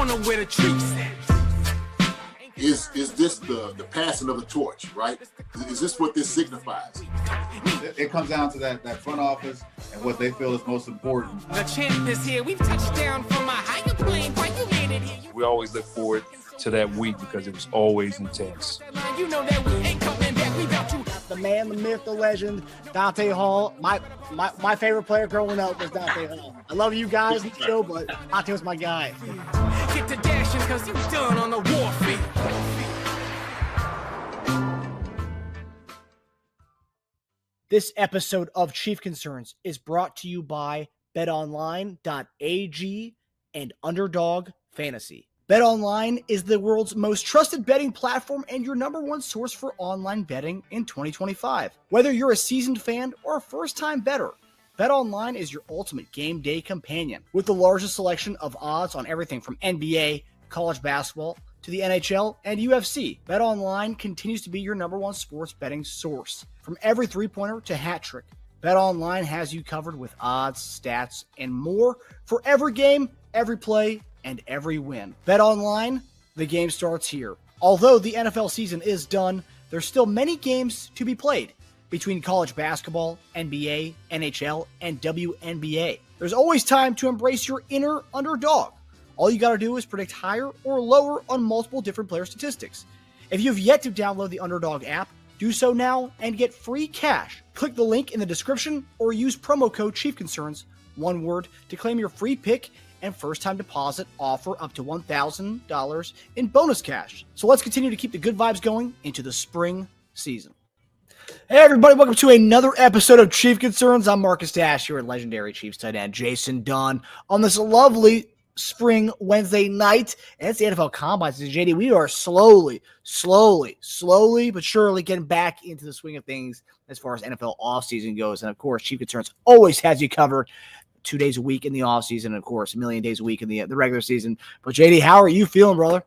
know where the treats at. Is this the passing of the torch, right? Is this what this signifies? It comes down to that front office and what they feel is most important. The champ is here. We've touched down from a higher plane. Why you landed here? We always look forward to that week because it was always intense. You know that we ain't coming back. We got you. The man, the myth, the legend, Dante Hall. My favorite player growing up was Dante Hall. I love you guys, Joe, but Dante was my guy. Get to dashing because you done on the warfield. This episode of Chief Concerns is brought to you by betonline.ag and Underdog Fantasy. BetOnline is the world's most trusted betting platform and your number one source for online betting in 2025. Whether you're a seasoned fan or a first-time bettor, BetOnline is your ultimate game day companion. With the largest selection of odds on everything from NBA, college basketball, to the NHL and UFC, BetOnline continues to be your number one sports betting source. From every three-pointer to hat trick, BetOnline has you covered with odds, stats, and more for every game, every play, and every win. BetOnline, the game starts here. Although the NFL season is done, there's still many games to be played between college basketball, NBA, NHL, and WNBA. There's always time to embrace your inner underdog. All you got to do is predict higher or lower on multiple different player statistics. If you have yet to download the Underdog app, do so now and get free cash. Click the link in the description or use promo code ChiefConcerns, one word, to claim your free pick and first-time deposit offer up to $1,000 in bonus cash. So let's continue to keep the good vibes going into the spring season. Hey everybody, welcome to another episode of Chief Concerns. I'm Marcus Dash here at legendary Chiefs tight end Jason Dunn on this lovely spring Wednesday night. And it's the NFL Combine season. JD, we are slowly but surely getting back into the swing of things as far as NFL offseason goes. And of course, Chief Concerns always has you covered 2 days a week in the offseason, and of course, a million days a week in the regular season. But JD, how are you feeling, brother?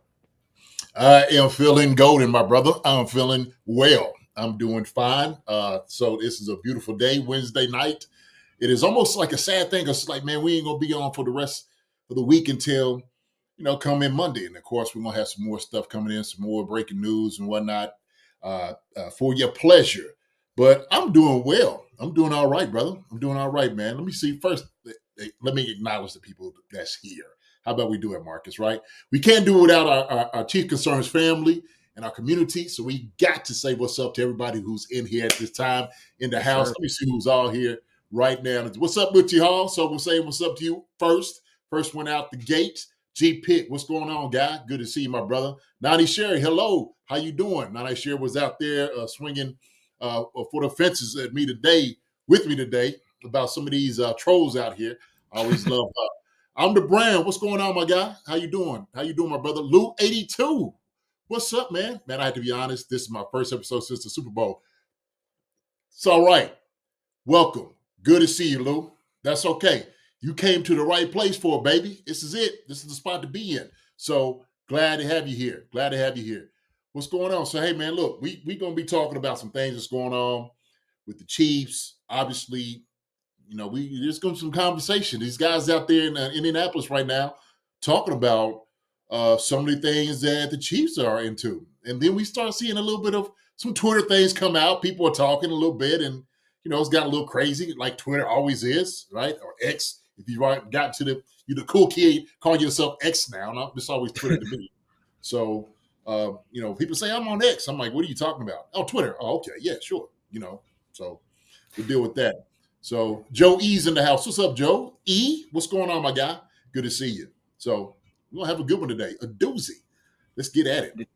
I am feeling golden, my brother. I'm feeling well. I'm doing fine. So this is a beautiful day, Wednesday night. It is almost like a sad thing. It's like, man, we ain't going to be on for the rest of the week until, come in Monday. And of course, we're going to have some more stuff coming in, some more breaking news and whatnot for your pleasure. But I'm doing well. I'm doing all right, brother. I'm doing all right, man. Let me see first. Let me acknowledge the people that's here. How about we do it, Marcus, right? We can't do it without our Chief Concerns family and our community. So we got to say what's up to everybody who's in here at this time in the house. Let me see who's all here right now. What's up with you, Hall? So we'll say what's up to you first. First one out the gate. G Pitt, what's going on, guy? Good to see you, my brother. Nani Sherry, hello. How you doing? Nani Sherry was out there swinging for the fences with me today about some of these trolls out here. I always love I'm the brand. What's going on, my guy? How you doing? How you doing, my brother? Lou 82. What's up, man? Man, I have to be honest. This is my first episode since the Super Bowl. It's all right. Welcome. Good to see you, Lou. That's okay. You came to the right place for it, baby. This is it. This is the spot to be in. So glad to have you here. Glad to have you here. What's going on? So, hey, man, look, we're going to be talking about some things that's going on with the Chiefs. Obviously, there's going to be some conversation. These guys out there in Indianapolis right now talking about some of the things that the Chiefs are into. And then we start seeing a little bit of some Twitter things come out. People are talking a little bit, and, it's got a little crazy like Twitter always is, right? Or X. If you got to you're the cool kid, call yourself X now. It's always Twitter to me. So, people say I'm on X. I'm like, what are you talking about? Oh, Twitter. Oh, okay. Yeah, sure. So we'll deal with that. So Joe E's in the house. What's up, Joe? E, what's going on, my guy? Good to see you. So we're going to have a good one today. A doozy. Let's get at it.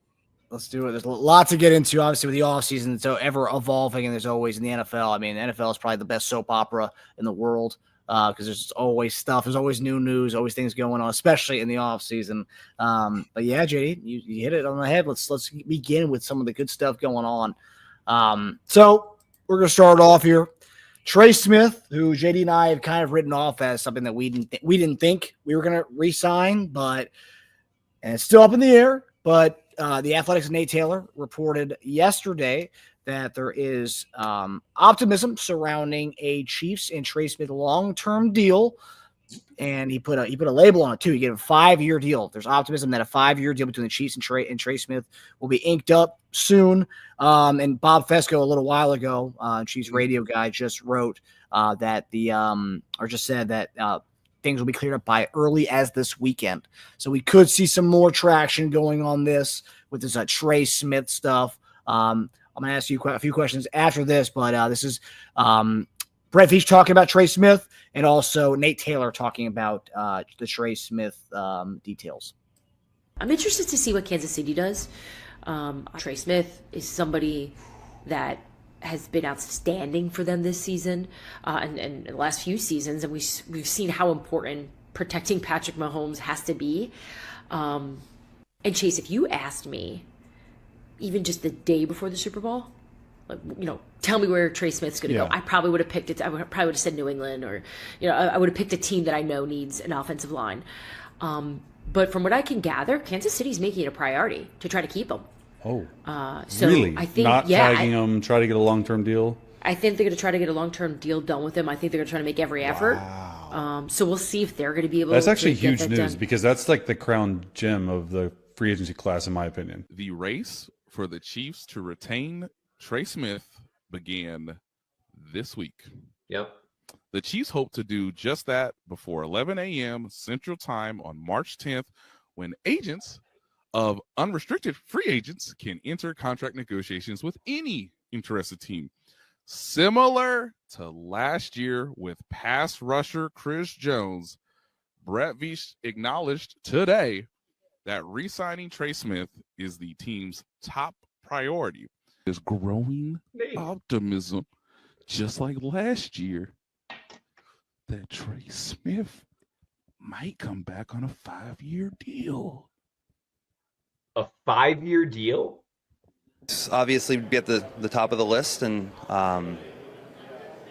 Let's do it. There's a lot to get into, obviously, with the offseason. It's so ever evolving, and there's always in the NFL. I mean, the NFL is probably the best soap opera in the world because there's always stuff. There's always new news, always things going on, especially in the offseason. But yeah, JD, you hit it on the head. Let's begin with some of the good stuff going on. So we're going to start off here. Trey Smith, who JD and I have kind of written off as something that we didn't think we were going to re-sign, and it's still up in the air. But the Athletics' Nate Taylor reported yesterday that there is optimism surrounding a Chiefs and Trey Smith long-term deal and he put a label on it too. He gave a 5-year deal. There's optimism that a 5-year deal between the Chiefs and Trey Smith will be inked up soon. And Bob Fesco a little while ago, Chiefs radio guy, just wrote that just said that things will be cleared up by early as this weekend. So we could see some more traction going on this with this Trey Smith stuff. I'm going to ask you a few questions after this, but this is Brett Veach talking about Trey Smith and also Nate Taylor talking about the Trey Smith details. I'm interested to see what Kansas City does. Trey Smith is somebody that has been outstanding for them this season and the last few seasons, and we've seen how important protecting Patrick Mahomes has to be. And Chase, if you asked me, even just the day before the Super Bowl, like, tell me where Trey Smith's going to go, I probably would have picked it. I probably would have said New England, or I would have picked a team that I know needs an offensive line. But from what I can gather, Kansas City's making it a priority to try to keep him. Oh, so really? I think Not tagging him, try to get a long-term deal? I think they're going to try to get a long-term deal done with him. I think they're going to try to make every effort. Wow. So we'll see if they're going to be able That's to actually get huge that news done. because that's like the crown gem of the free agency class, in my opinion. The race for the Chiefs to retain Trey Smith began this week. Yep. The Chiefs hope to do just that before 11 a.m. Central Time on March 10th, when agents of unrestricted free agents can enter contract negotiations with any interested team. Similar to last year with pass rusher Chris Jones, Brett Veach acknowledged today that re-signing Trey Smith is the team's top priority. There's growing optimism, just like last year, that Trey Smith might come back on a 5-year deal. A 5-year deal? Obviously be at the top of the list, and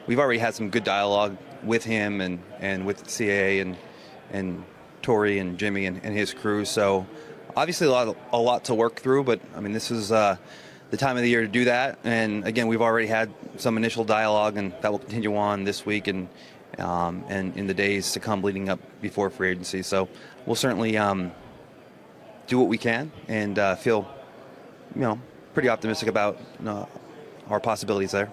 we've already had some good dialogue with him and with CAA and Torrey and Jimmy and his crew. So obviously a lot to work through, but I mean, this is the time of the year to do that. And again, we've already had some initial dialogue, and that will continue on this week and in the days to come leading up before free agency. So we'll certainly do what we can and feel, pretty optimistic about our possibilities there.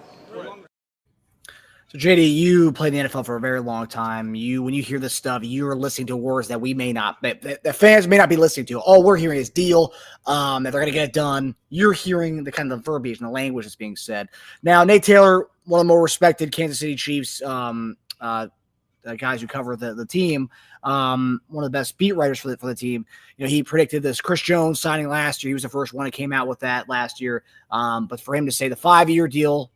So JD, you played in the NFL for a very long time. When you hear this stuff, you're listening to words that we may not, that fans may not be listening to. All we're hearing is deal, that they're going to get it done. You're hearing the kind of the verbiage and the language that's being said. Now, Nate Taylor, one of the more respected Kansas City Chiefs guys who cover the team, one of the best beat writers for the team. He predicted this Chris Jones signing last year. He was the first one that came out with that last year. But for him to say the 5-year deal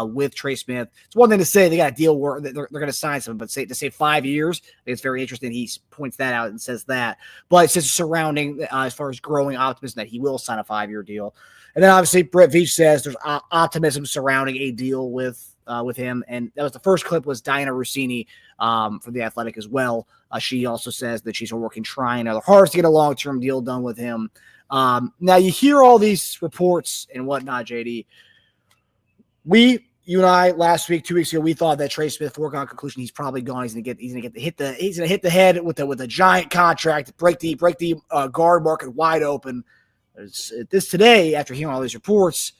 with Trey Smith, it's one thing to say they got a deal where they're going to sign something, but to say 5 years, I think it's very interesting. He points that out and says that. But it's just surrounding as far as growing optimism that he will sign a 5-year deal. And then obviously Brett Veach says there's optimism surrounding a deal with him. And that was the first clip was Diana Rossini from The Athletic as well. She also says that she's trying their hardest to get a long-term deal done with him. Now you hear all these reports and whatnot, JD. You and I last week, 2 weeks ago, we thought that Trey Smith, foregone conclusion, he's probably gone. He's gonna hit the head with a giant contract, break the guard market wide open. This today, after hearing all these reports,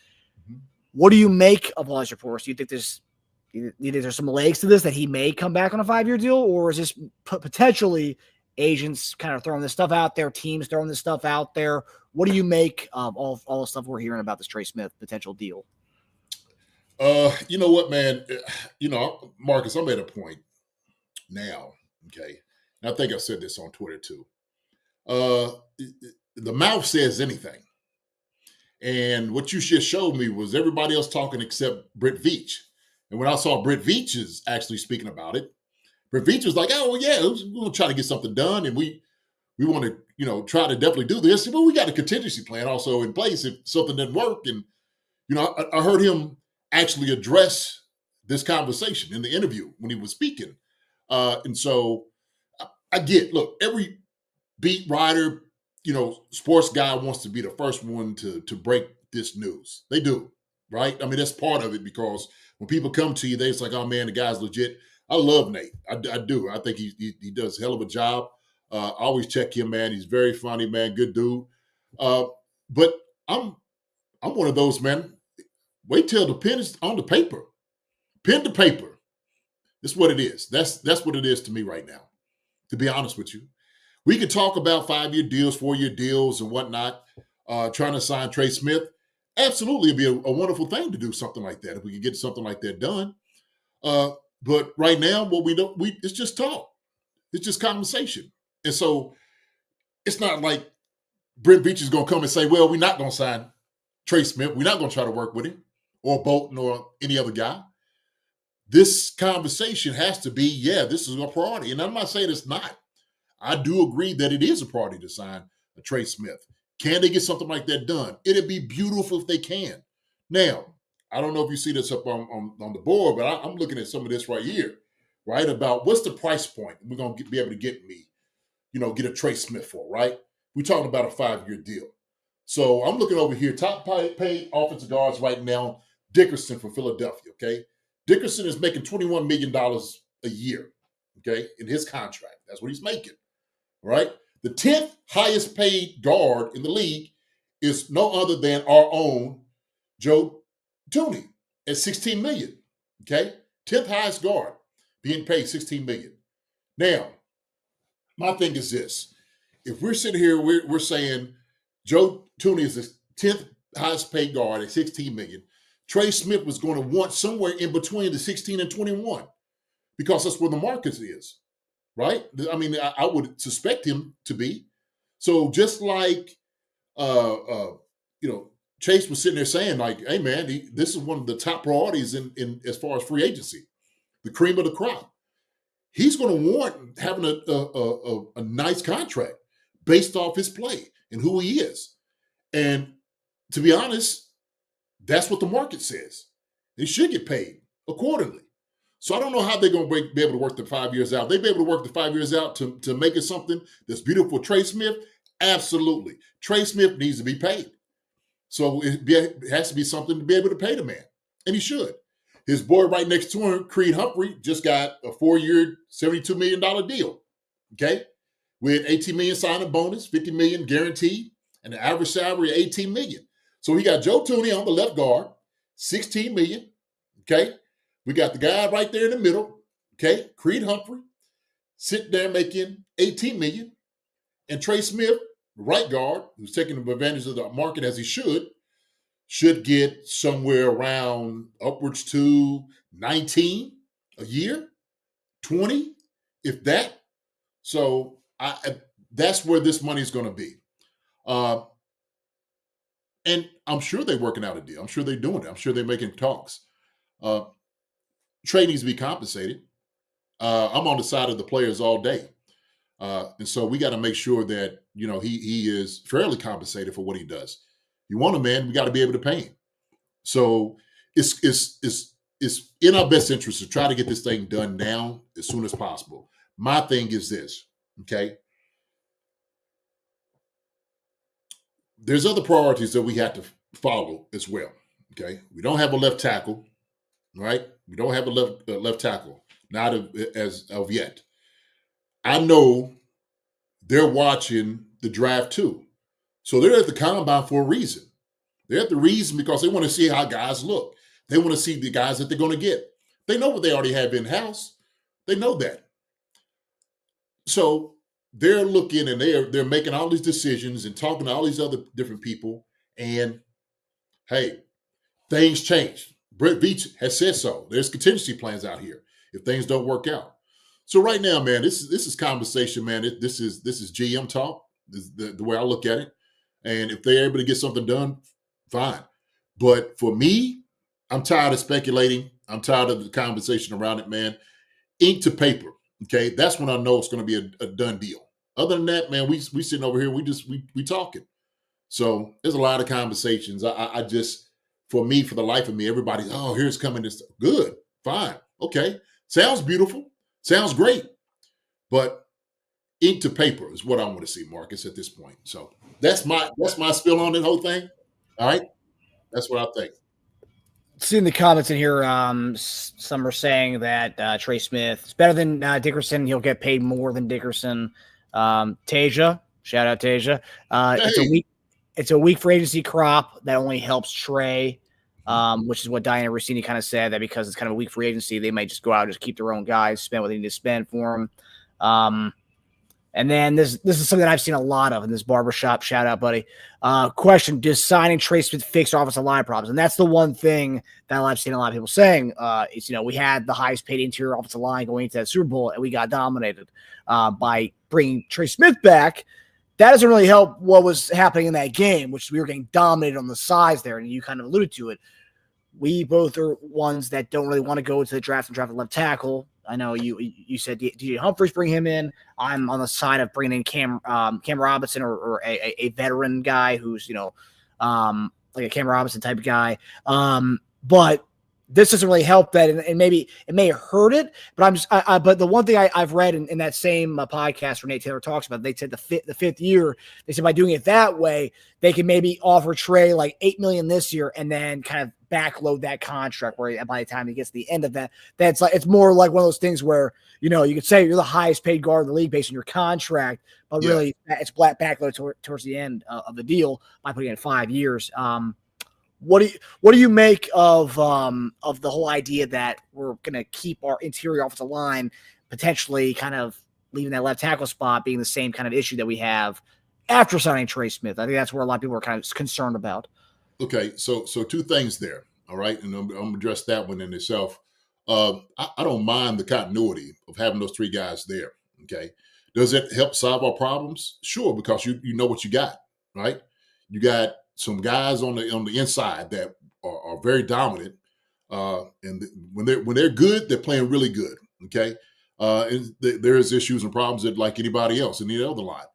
what do you make of all these reports? Do you think there's some legs to this that he may come back on a 5-year deal, or is this potentially agents kind of throwing this stuff out there, teams throwing this stuff out there? What do you make of all the stuff we're hearing about this Trey Smith potential deal? You know what, man? Marcus, I'm at a point now, okay? And I think I said this on Twitter too. The mouth says anything. And what you just showed me was everybody else talking except Brett Veach. And when I saw Brett Veach is actually speaking about it, Brett Veach was like, oh, well, yeah, we're going to try to get something done. And we want to, try to definitely do this. But we got a contingency plan also in place if something didn't work. And, I heard him actually address this conversation in the interview when he was speaking. And so I get, look, every beat writer, sports guy wants to be the first one to break this news. They do, right? I mean, that's part of it because when people come to you, they're like, oh man, the guy's legit. I love Nate. I do. I think he does a hell of a job. I always check him, man. He's very funny, man. Good dude. But I'm one of those, man. Wait till the pen is on the paper. Pen to paper. That's what it is. That's what it is to me right now, to be honest with you. We could talk about 5-year deals, 4-year deals, and whatnot, trying to sign Trey Smith. Absolutely, it'd be a wonderful thing to do something like that if we could get something like that done. But right now, what it's just talk. It's just conversation. And so it's not like Brent Veach is going to come and say, well, we're not going to sign Trey Smith. We're not going to try to work with him or Bolton or any other guy. This conversation has to be, yeah, this is a priority. And I'm not saying it's not. I do agree that it is a priority to sign a Trey Smith. Can they get something like that done? It'd be beautiful if they can. Now, I don't know if you see this up on the board, but I'm looking at some of this right here, right? About what's the price point we're going to be able to get me, get a Trey Smith for, right? We're talking about a 5-year deal. So I'm looking over here, top paid offensive guards right now, Dickerson from Philadelphia, okay? Dickerson is making $21 million a year, okay, in his contract. That's what he's making, right? The 10th highest paid guard in the league is no other than our own Joe Thuney at $16 million, okay? 10th highest guard being paid $16 million. Now, my thing is this. If we're sitting here, we're saying Joe Thuney is the 10th highest paid guard at $16 million. Trey Smith was going to want somewhere in between the 16 and 21 because that's where the market is, right? I mean, I would suspect him to be. So just like, Chase was sitting there saying like, hey, man, this is one of the top priorities in as far as free agency, the cream of the crop. He's going to want having a nice contract based off his play and who he is. And to be honest, that's what the market says. They should get paid accordingly. So I don't know how they're going to be able to work the 5 years out. They'd be able to work the 5 years out to make it something that's beautiful. Trey Smith, absolutely. Trey Smith needs to be paid. So it has to be something to be able to pay the man. And he should. His boy right next to him, Creed Humphrey, just got a 4-year, $72 million deal, okay? With $18 million signing bonus, $50 million guaranteed, and an average salary of $18 million. So he got Joe Thuney on the left guard, $16 million, okay? We got the guy right there in the middle, okay? Creed Humphrey, sitting there making $18 million. And Trey Smith, right guard, who's taking advantage of the market as he should get somewhere around upwards to 19 a year, 20, if that. So that's where this money is going to be. And I'm sure they're working out a deal. I'm sure they're doing it. I'm sure they're making talks. Trey needs to be compensated. I'm on the side of the players all day. And so we got to make sure that, he is fairly compensated for what he does. You want a man, we got to be able to pay him. So it's in our best interest to try to get this thing done now as soon as possible. My thing is this, okay? There's other priorities that we have to follow as well, okay? We don't have a left tackle, right? We don't have a left tackle, not as of yet. I know they're watching the draft too. So they're at the combine for a reason. They're at the reason because they want to see how guys look. They want to see the guys that they're going to get. They know what they already have in-house. They know that. So they're looking and they're making all these decisions and talking to all these other different people. And hey, things change. Brett Veach has said so. There's contingency plans out here if things don't work out. So right now, man, this is conversation, man. This is GM talk, the way I look at it. And if they're able to get something done, fine. But for me, I'm tired of speculating. I'm tired of the conversation around it, man. Ink to paper, okay? That's when I know it's going to be a done deal. Other than that, man, we sitting over here, we talking. So there's a lot of conversations. I just, for me, for the life of me, everybody's, oh, here's coming this. Good, fine, okay. Sounds beautiful. Sounds great. But ink to paper is what I want to see, Marcus, at this point. So that's my spill on the whole thing. All right? That's what I think. seeing the comments in here, some are saying that Trey Smith is better than Dickerson. He'll get paid more than Dickerson. Tasia, shout out Tasia. It's a weak for agency crop that only helps Trey, which is what Diana Rossini kind of said, that because it's kind of a weak free agency, they might just go out and just keep their own guys, spend what they need to spend for them. And then this is something that I've seen a lot of in this barbershop. Shout out, buddy. Question: does signing Trey Smith fix our offensive line problems? And that's the one thing that I've seen a lot of people saying. Is we had the highest paid interior offensive line going into that Super Bowl, and we got dominated by bringing Trey Smith back. That doesn't really help what was happening in that game, which we were getting dominated on the size there, and you kind of alluded to it. We both are ones that don't really want to go to the draft and draft a left tackle. I know you said DJ Humphries, bring him in. I'm on the side of bringing in Cam Robinson or a veteran guy who's like a Cam Robinson type of guy. But this doesn't really help that, and maybe it may hurt it. But but the one thing I've read in that same podcast where Nate Taylor talks about, they said the fifth year, they said by doing it that way, they can maybe offer Trey like $8 million this year and then kind of backload that contract where by the time he gets to the end of that, it's more like one of those things where you could say you're the highest paid guard in the league based on your contract, but really it's backloaded towards the end of the deal by putting in 5 years. What do you make of the whole idea that we're going to keep our interior offensive line, potentially kind of leaving that left tackle spot being the same kind of issue that we have after signing Trey Smith? I think that's where a lot of people are kind of concerned about. Okay, so two things there, all right, and I'm going to address that one in itself. I don't mind the continuity of having those three guys there, okay? Does it help solve our problems? Sure, because you know what you got, right? You got some guys on the inside that are very dominant, and when they're good, they're playing really good, okay? And there is issues and problems that like anybody else in the other line,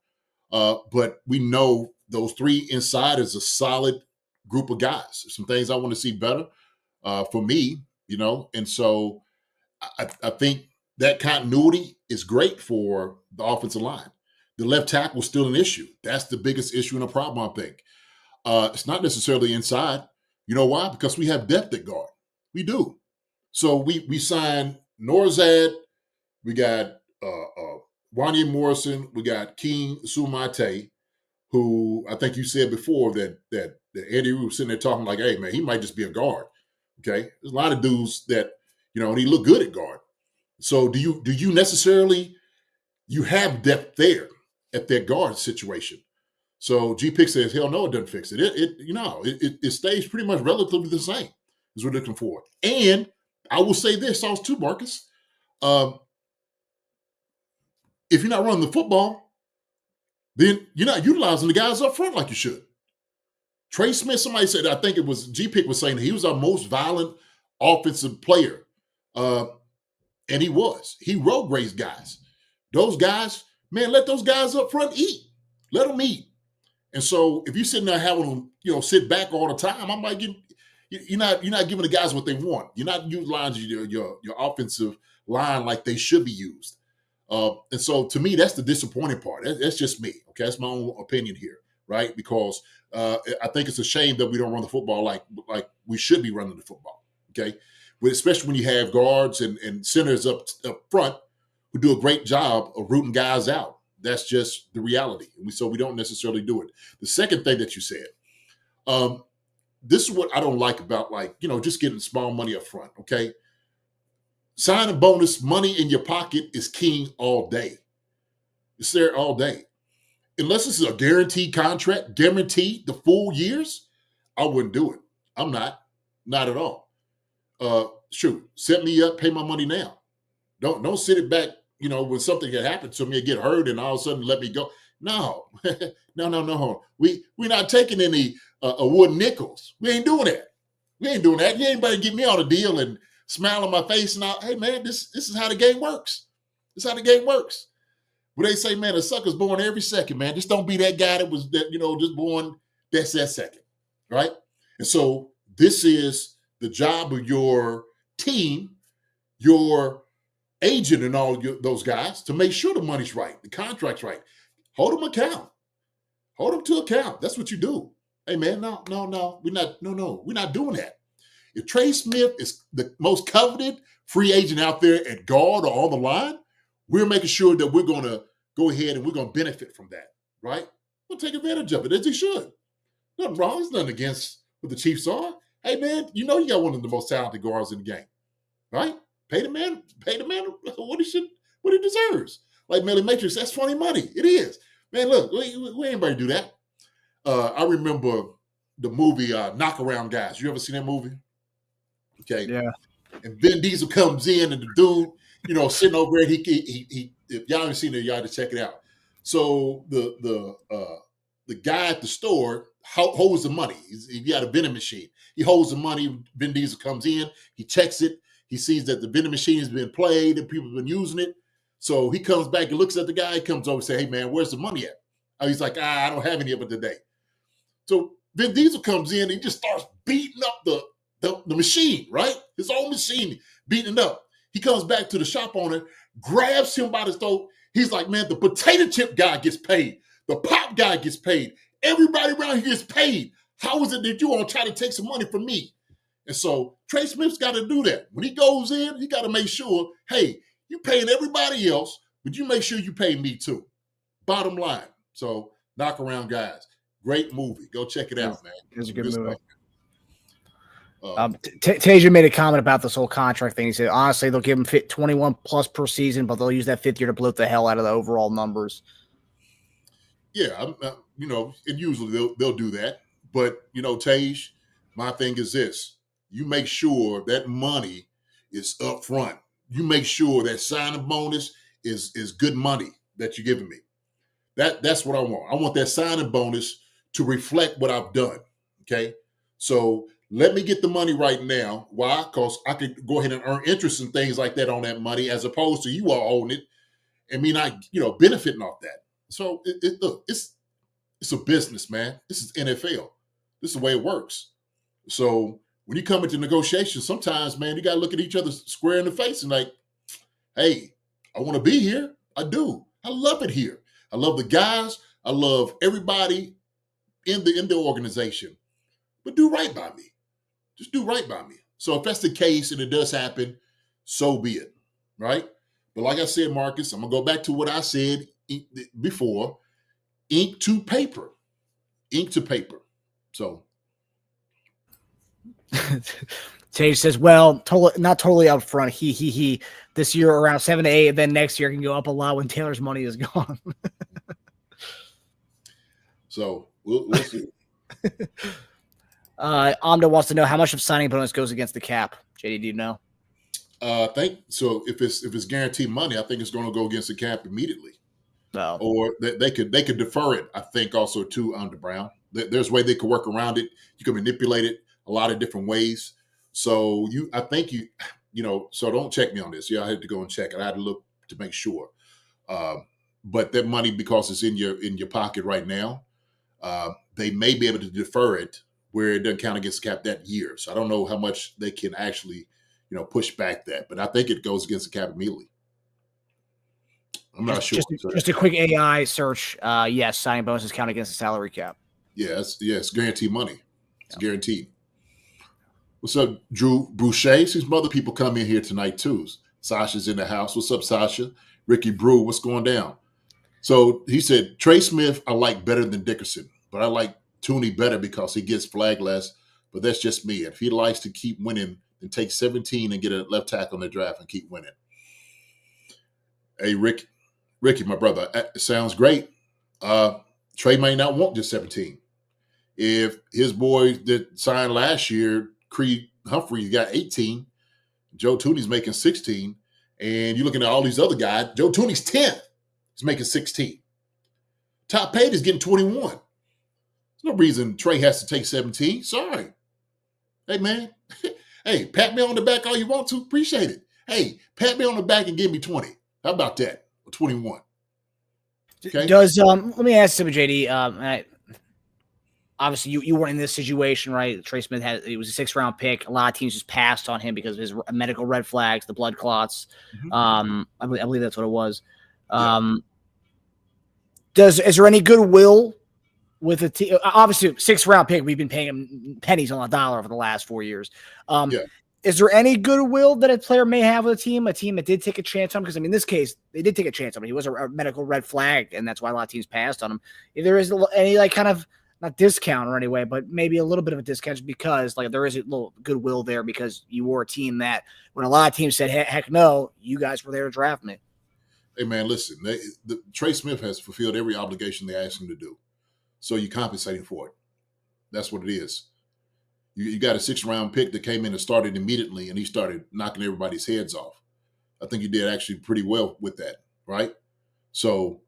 but we know those three inside is a solid group of guys. Some things I want to see better for me, and so I think that continuity is great for the offensive line. The left tackle is still an issue. That's the biggest issue and a problem, I think. It's not necessarily inside. You know why? Because we have depth at guard. We do. So we signed Norzad. We got Wanya Morrison. We got King Sumate, who I think you said before that Andy was sitting there talking like, hey, man, he might just be a guard. Okay? There's a lot of dudes that, and he look good at guard. So do you necessarily, you have depth there at that guard situation. So G-Pick says, hell no, it doesn't fix it. It stays pretty much relatively the same as we're looking for. And I will say this also too, Marcus. If you're not running the football, then you're not utilizing the guys up front like you should. Trey Smith, somebody said, I think it was G-Pick was saying he was our most violent offensive player. And he was. He road raced guys. Those guys, man, let those guys up front eat. Let them eat. And so if you're sitting there having them, sit back all the time, I'm like, you're not giving the guys what they want. You're not utilizing your offensive line like they should be used. And so to me, that's the disappointing part. That's just me. Okay, that's my own opinion here, right? Because I think it's a shame that we don't run the football like we should be running the football. Okay, especially when you have guards and centers up front who do a great job of rooting guys out. That's just the reality. So we don't necessarily do it. The second thing that you said, this is what I don't like about just getting small money up front, okay? Signing bonus, money in your pocket is king all day. It's there all day. Unless this is a guaranteed contract, guaranteed the full years, I wouldn't do it. I'm not at all. Shoot, set me up, pay my money now. Don't sit it back, when something had happened to me, I get hurt and all of a sudden let me go. No, no. We're not taking any wooden nickels. We ain't doing that. You ain't anybody get me on a deal and smile on my face and hey man, this is how the game works. This is how the game works. But they say, man, a sucker's born every second, man. Just don't be that guy just born that's that second, right? And so this is the job of your team, your agent and all those guys to make sure the money's right, the contract's right. Hold them account. Hold them to account. That's what you do. Hey, man, no. We're not doing that. If Trey Smith is the most coveted free agent out there at guard or on the line, we're making sure that we're going to go ahead and we're going to benefit from that, right? We'll take advantage of it as he should. Nothing wrong. There's nothing against what the Chiefs are. Hey, man, you know you got one of the most talented guards in the game, right? Pay the man what he deserves. Like Melly Matrix, that's funny money. It is. Man, look, we ain't anybody do that. I remember the movie Knockaround Guys. You ever seen that movie? Okay. Yeah. And Vin Diesel comes in and the dude, sitting over there, he if y'all haven't seen it, y'all have to check it out. So the guy at the store holds the money. He got a vending machine. He holds the money. Vin Diesel comes in. He checks it. He sees that the vending machine has been played and people have been using it. So he comes back and looks at the guy. He comes over and says, hey, man, where's the money at? He's like, I don't have any of it today. So Vin Diesel comes in and he just starts beating up the machine, right? His own machine, beating it up. He comes back to the shop owner, grabs him by the throat. He's like, man, the potato chip guy gets paid. The pop guy gets paid. Everybody around here gets paid. How is it that you want to try to take some money from me? And so Trey Smith's got to do that. When he goes in, he got to make sure, hey, you paying everybody else, but you make sure you pay me too. Bottom line. So Knockaround Guys. Great movie. Go check it out, man. It's a good movie. Tasia made a comment about this whole contract thing. He said, honestly, they'll give him 21 plus per season, but they'll use that fifth year to bloat the hell out of the overall numbers. Yeah, and usually they'll do that. But, Tage, my thing is this. You make sure that money is up front. You make sure that signing bonus is good money that you're giving me. That's what I want. I want that signing bonus to reflect what I've done, okay? So let me get the money right now. Why? Because I could go ahead and earn interest and things like that on that money as opposed to you all holding it and me not, benefiting off that. So look, it's a business, man. This is NFL. This is the way it works. So when you come into negotiations, sometimes, man, you got to look at each other square in the face and like, hey, I want to be here. I do. I love it here. I love the guys. I love everybody in the organization. But do right by me. Just do right by me. So if that's the case and it does happen, so be it, right? But like I said, Marcus, I'm going to go back to what I said before. Ink to paper. Ink to paper. So. Tage says, well, not totally up front. He. This year around 7 to 8, and then next year can go up a lot when Taylor's money is gone. So we'll see. Amda wants to know how much of signing bonus goes against the cap. JD, do you know? I think so. If it's guaranteed money, I think it's going to go against the cap immediately. No. Or they could defer it. I think also too, Amda Brown. There's a way they could work around it. You can manipulate it a lot of different ways. So so don't check me on this. Yeah, I had to go and check it. I had to look to make sure. But that money, because it's in your pocket right now, they may be able to defer it where it doesn't count against the cap that year. So I don't know how much they can actually, push back that. But I think it goes against the cap immediately. I'm not sure. Just a quick AI search. Yes, signing bonuses count against the salary cap. Yeah, it's guaranteed money. It's guaranteed. What's up, Drew Boucher? Some other people come in here tonight too. Sasha's in the house. What's up, Sasha? Ricky Brew, what's going down? So he said, Trey Smith I like better than Dickerson, but I like Tooney better because he gets flagged less. But that's just me. If he likes to keep winning, then take 17 and get a left tackle in the draft and keep winning. Hey, Ricky, my brother, it sounds great. Trey may not want just 17. If his boy that signed last year, Creed Humphrey, got 18, Joe Tooney's making 16, and you're looking at all these other guys, Joe Tooney's 10th. He's making 16. Top paid is getting 21. There's no reason Trey has to take 17. Sorry. Hey, man. Hey, pat me on the back all you want to. Appreciate it. Hey, pat me on the back and give me 20. How about that? Or 21. Okay. Does let me ask something, JD. Obviously, you weren't in this situation, right? Trey Smith it was a 6th-round pick. A lot of teams just passed on him because of his medical red flags, the blood clots. Mm-hmm. I believe that's what it was. Is there any goodwill with a team, obviously 6th round pick, we've been paying him pennies on the dollar over the last 4 years. Is there any goodwill that a player may have with a team that did take a chance on him? Because, I mean, in this case, they did take a chance on him. He was a medical red flag, and that's why a lot of teams passed on him. If there is any, like, kind of, not discount or anyway, but maybe a little bit of a discount because, like, there is a little goodwill there because you were a team that, when a lot of teams said, heck no, you guys were there to draft me. Hey, man, listen, Trey Smith has fulfilled every obligation they asked him to do. So you compensate him for it. That's what it is. You got a 6th round pick that came in and started immediately, and he started knocking everybody's heads off. I think he did actually pretty well with that, right? So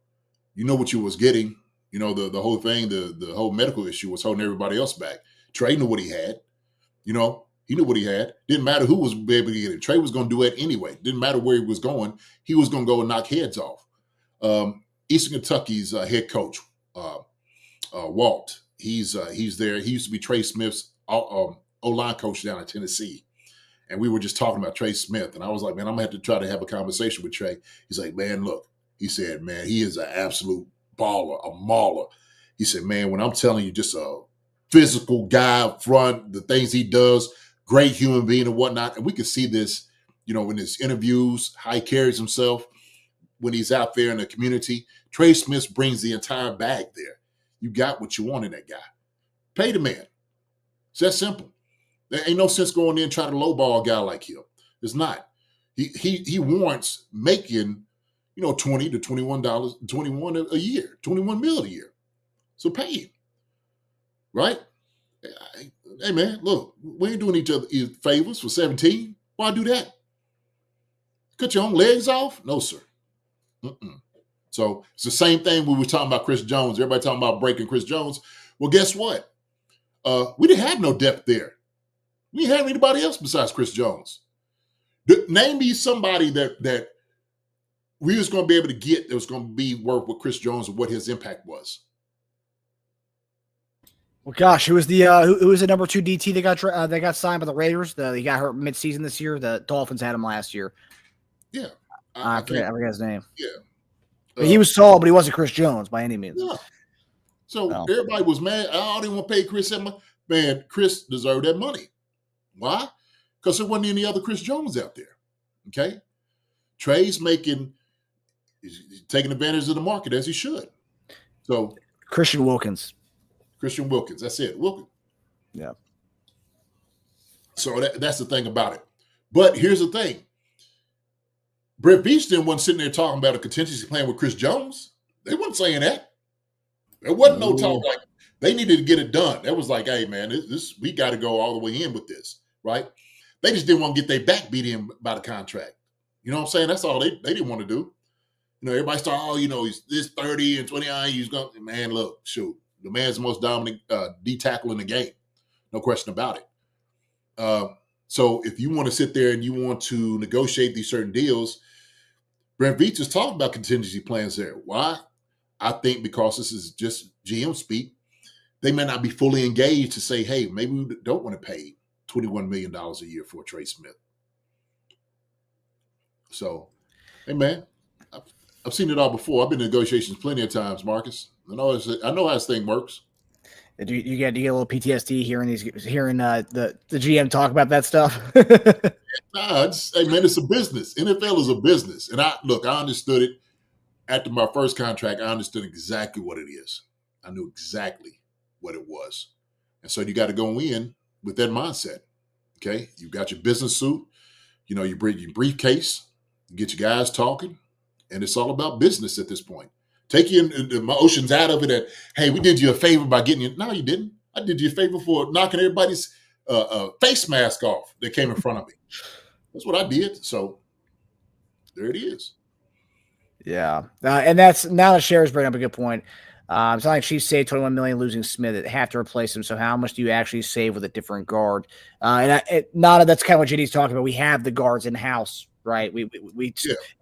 you know what you was getting. You know, the whole thing, the whole medical issue was holding everybody else back. Trey knew what he had. You know, he knew what he had. Didn't matter who was able to get it. Trey was going to do it anyway. Didn't matter where he was going. He was going to go and knock heads off. Eastern Kentucky's head coach, Walt, he's there. He used to be Trey Smith's O-line coach down in Tennessee. And we were just talking about Trey Smith. And I was like, man, I'm going to have to try to have a conversation with Trey. He's like, man, look, he said, man, he is an absolute baller, a mauler. He said, man, when I'm telling you, just a physical guy up front, the things he does, great human being and whatnot. And we can see this, you know, in his interviews, how he carries himself when he's out there in the community. Trey Smith brings the entire bag there. You got what you want in that guy. Pay the man. It's that simple. There ain't no sense going in and trying to lowball a guy like him. It's not. He warrants making, you know, $20 to $21 a year, $21 million a year. So pay him, right? Hey man, look, we ain't doing each other favors for 17. Why do that? Cut your own legs off? No, sir. So it's the same thing we were talking about Chris Jones. Everybody talking about breaking Chris Jones. Well, guess what? We didn't have no depth there. We didn't have anybody else besides Chris Jones. Name me somebody that we was going to be able to get that was going to be worth what Chris Jones and what his impact was. Well, gosh, who was the number 2 DT that got signed by the Raiders? He got hurt midseason this year. The Dolphins had him last year. Yeah, I forget his name. Yeah, but he was solid, but he wasn't Chris Jones by any means. Yeah. So everybody was mad. I didn't want to pay Chris that money. Man, Chris deserved that money. Why? Because there wasn't any other Chris Jones out there. Okay, Trey's he's taking advantage of the market as he should. So Christian Wilkins, that's it. Wilkins. Yeah. So that's the thing about it. But here's the thing. Brett Veach wasn't sitting there talking about a contingency plan with Chris Jones. They wasn't saying that. There wasn't no talk like they needed to get it done. That was like, hey, man, we got to go all the way in with this, right? They just didn't want to get their back beat in by the contract. You know what I'm saying? That's all they didn't want to do. You know, everybody started, he's this 30 and 29. He's going, man, look, shoot. The man's the most dominant D tackle in the game. No question about it. So if you want to sit there and you want to negotiate these certain deals, Brent Veach is talking about contingency plans there. Why? I think because this is just GM speak, they may not be fully engaged to say, hey, maybe we don't want to pay $21 million a year for Trey Smith. So, hey, man, I've seen it all before. I've been in negotiations plenty of times, Marcus. I know how this thing works. You get a little PTSD hearing the GM talk about that stuff. Hey man, it's a business. NFL is a business, and I understood it after my first contract. I understood exactly what it is. I knew exactly what it was, and so you got to go in with that mindset. Okay, you got your business suit. You bring your briefcase, you get your guys talking, and it's all about business at this point. Take your emotions out of it. That, hey, we did you a favor by getting you. No, you didn't. I did you a favor for knocking everybody's face mask off that came in front of me. That's what I did. So there it is. Yeah. And that's now that Sherry's bringing up a good point. It's not like Chiefs saved $21 million losing Smith. They have to replace him. So how much do you actually save with a different guard? That's kind of what JD's talking about. We have the guards in house, right? We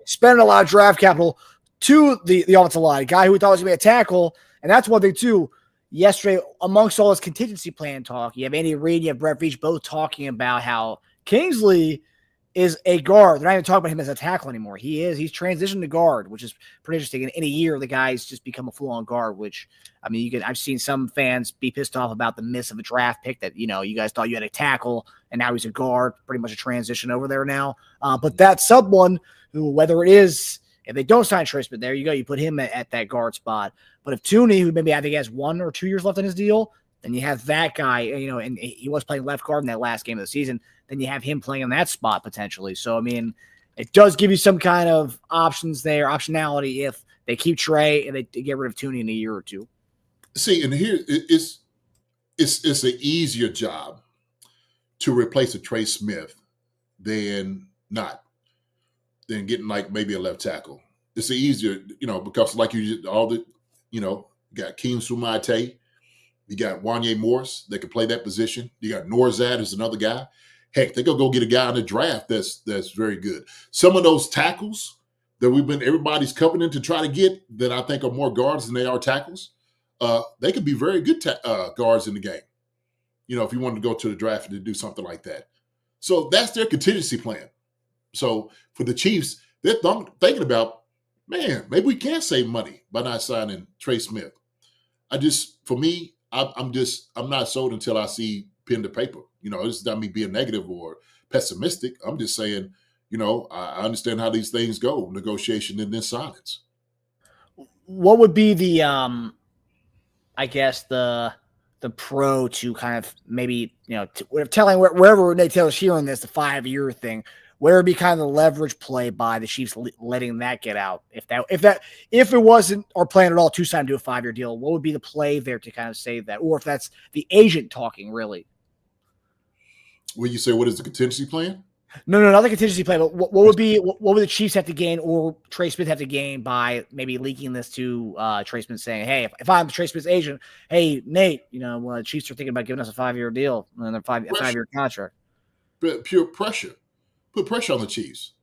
spend a lot of draft capital to the offensive line, a guy who we thought was going to be a tackle. And that's one thing, too. Yesterday, amongst all this contingency plan talk, you have Andy Reid, you have Brett Veach both talking about how Kingsley is a guard. They're not even talking about him as a tackle anymore. He's transitioned to guard, which is pretty interesting. In a year, the guy's just become a full-on guard, which, I mean, I've seen some fans be pissed off about the miss of a draft pick that, you guys thought you had a tackle and now he's a guard, pretty much a transition over there now. But that's someone who, whether it is, if they don't sign Trey Smith, there you go, you put him at that guard spot. But if Tooney, who maybe I think has 1 or 2 years left in his deal, then you have that guy, and he was playing left guard in that last game of the season. Then you have him playing in that spot potentially. So, I mean, it does give you some kind of options there, optionality if they keep Trey and they get rid of Tooney in a year or two. See, and here it's an easier job to replace a Trey Smith than getting like maybe a left tackle. It's easier, because like you got Keem Sumate, you got Wanye Morris that can play that position. You got Norzad as another guy. Heck, they're gonna go get a guy in the draft that's very good. Some of those tackles that everybody's coming in to try to get that I think are more guards than they are tackles. They could be very good guards in the game. If you wanted to go to the draft and to do something like that. So that's their contingency plan. So for the Chiefs, they're thinking about, man, maybe we can save money by not signing Trey Smith. I'm not sold until I see pen to paper. This is not me being negative or pessimistic. I'm just saying, I understand how these things go, negotiation and then signings. What would be the, I guess the pro to kind of maybe, telling wherever Nate Taylor's hearing this, the 5-year thing, where would be kind of the leverage play by the Chiefs letting that get out? If it wasn't our plan at all to sign to a 5-year deal, what would be the play there to kind of save that? Or if that's the agent talking, really? When you say what is the contingency plan? No, not the contingency plan. But what would the Chiefs have to gain, or Trey Smith have to gain by maybe leaking this to Trey Smith, saying, "Hey, if I'm Trey Smith's agent, hey Nate, the Chiefs are thinking about giving us a 5-year deal and a 5-year contract." Pure pressure. Put pressure on the Chiefs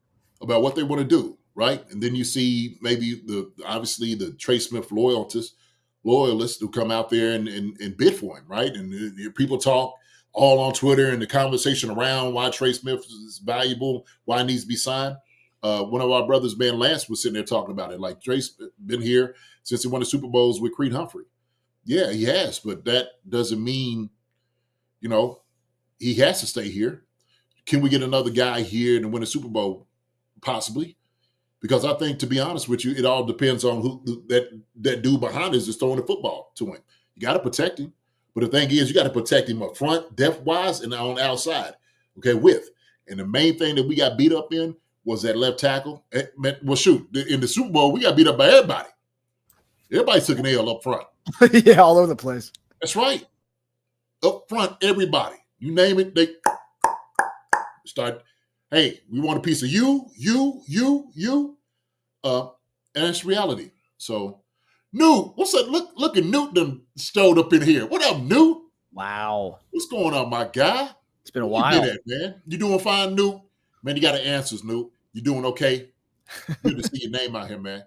about what they want to do, right? And then you see maybe obviously the Trey Smith loyalists who come out there and bid for him, right? And people talk all on Twitter and the conversation around why Trey Smith is valuable, why he needs to be signed. One of our brothers, Ben Lance, was sitting there talking about it. Like, Trey's been here since he won the Super Bowls with Creed Humphrey. Yeah, he has, but that doesn't mean, he has to stay here. Can we get another guy here to win a Super Bowl? Possibly. Because I think, to be honest with you, it all depends on who that dude behind us is throwing the football to him. You got to protect him. But the thing is, you got to protect him up front, depth-wise, and on the outside, okay, width. And the main thing that we got beat up in was that left tackle. Well, shoot, in the Super Bowl, we got beat up by everybody. Everybody took an L up front. Yeah, all over the place. That's right. Up front, everybody. You name it, they start, hey, we want a piece of you. And that's reality. So, Newt, what's up? Look at Newt done stowed up in here. What up, Newt? Wow. What's going on, my guy? It's been a Where while. you been at, man? You doing fine, Newt? Man, you got the answers, Newt. You doing okay? Good to see your name out here, man.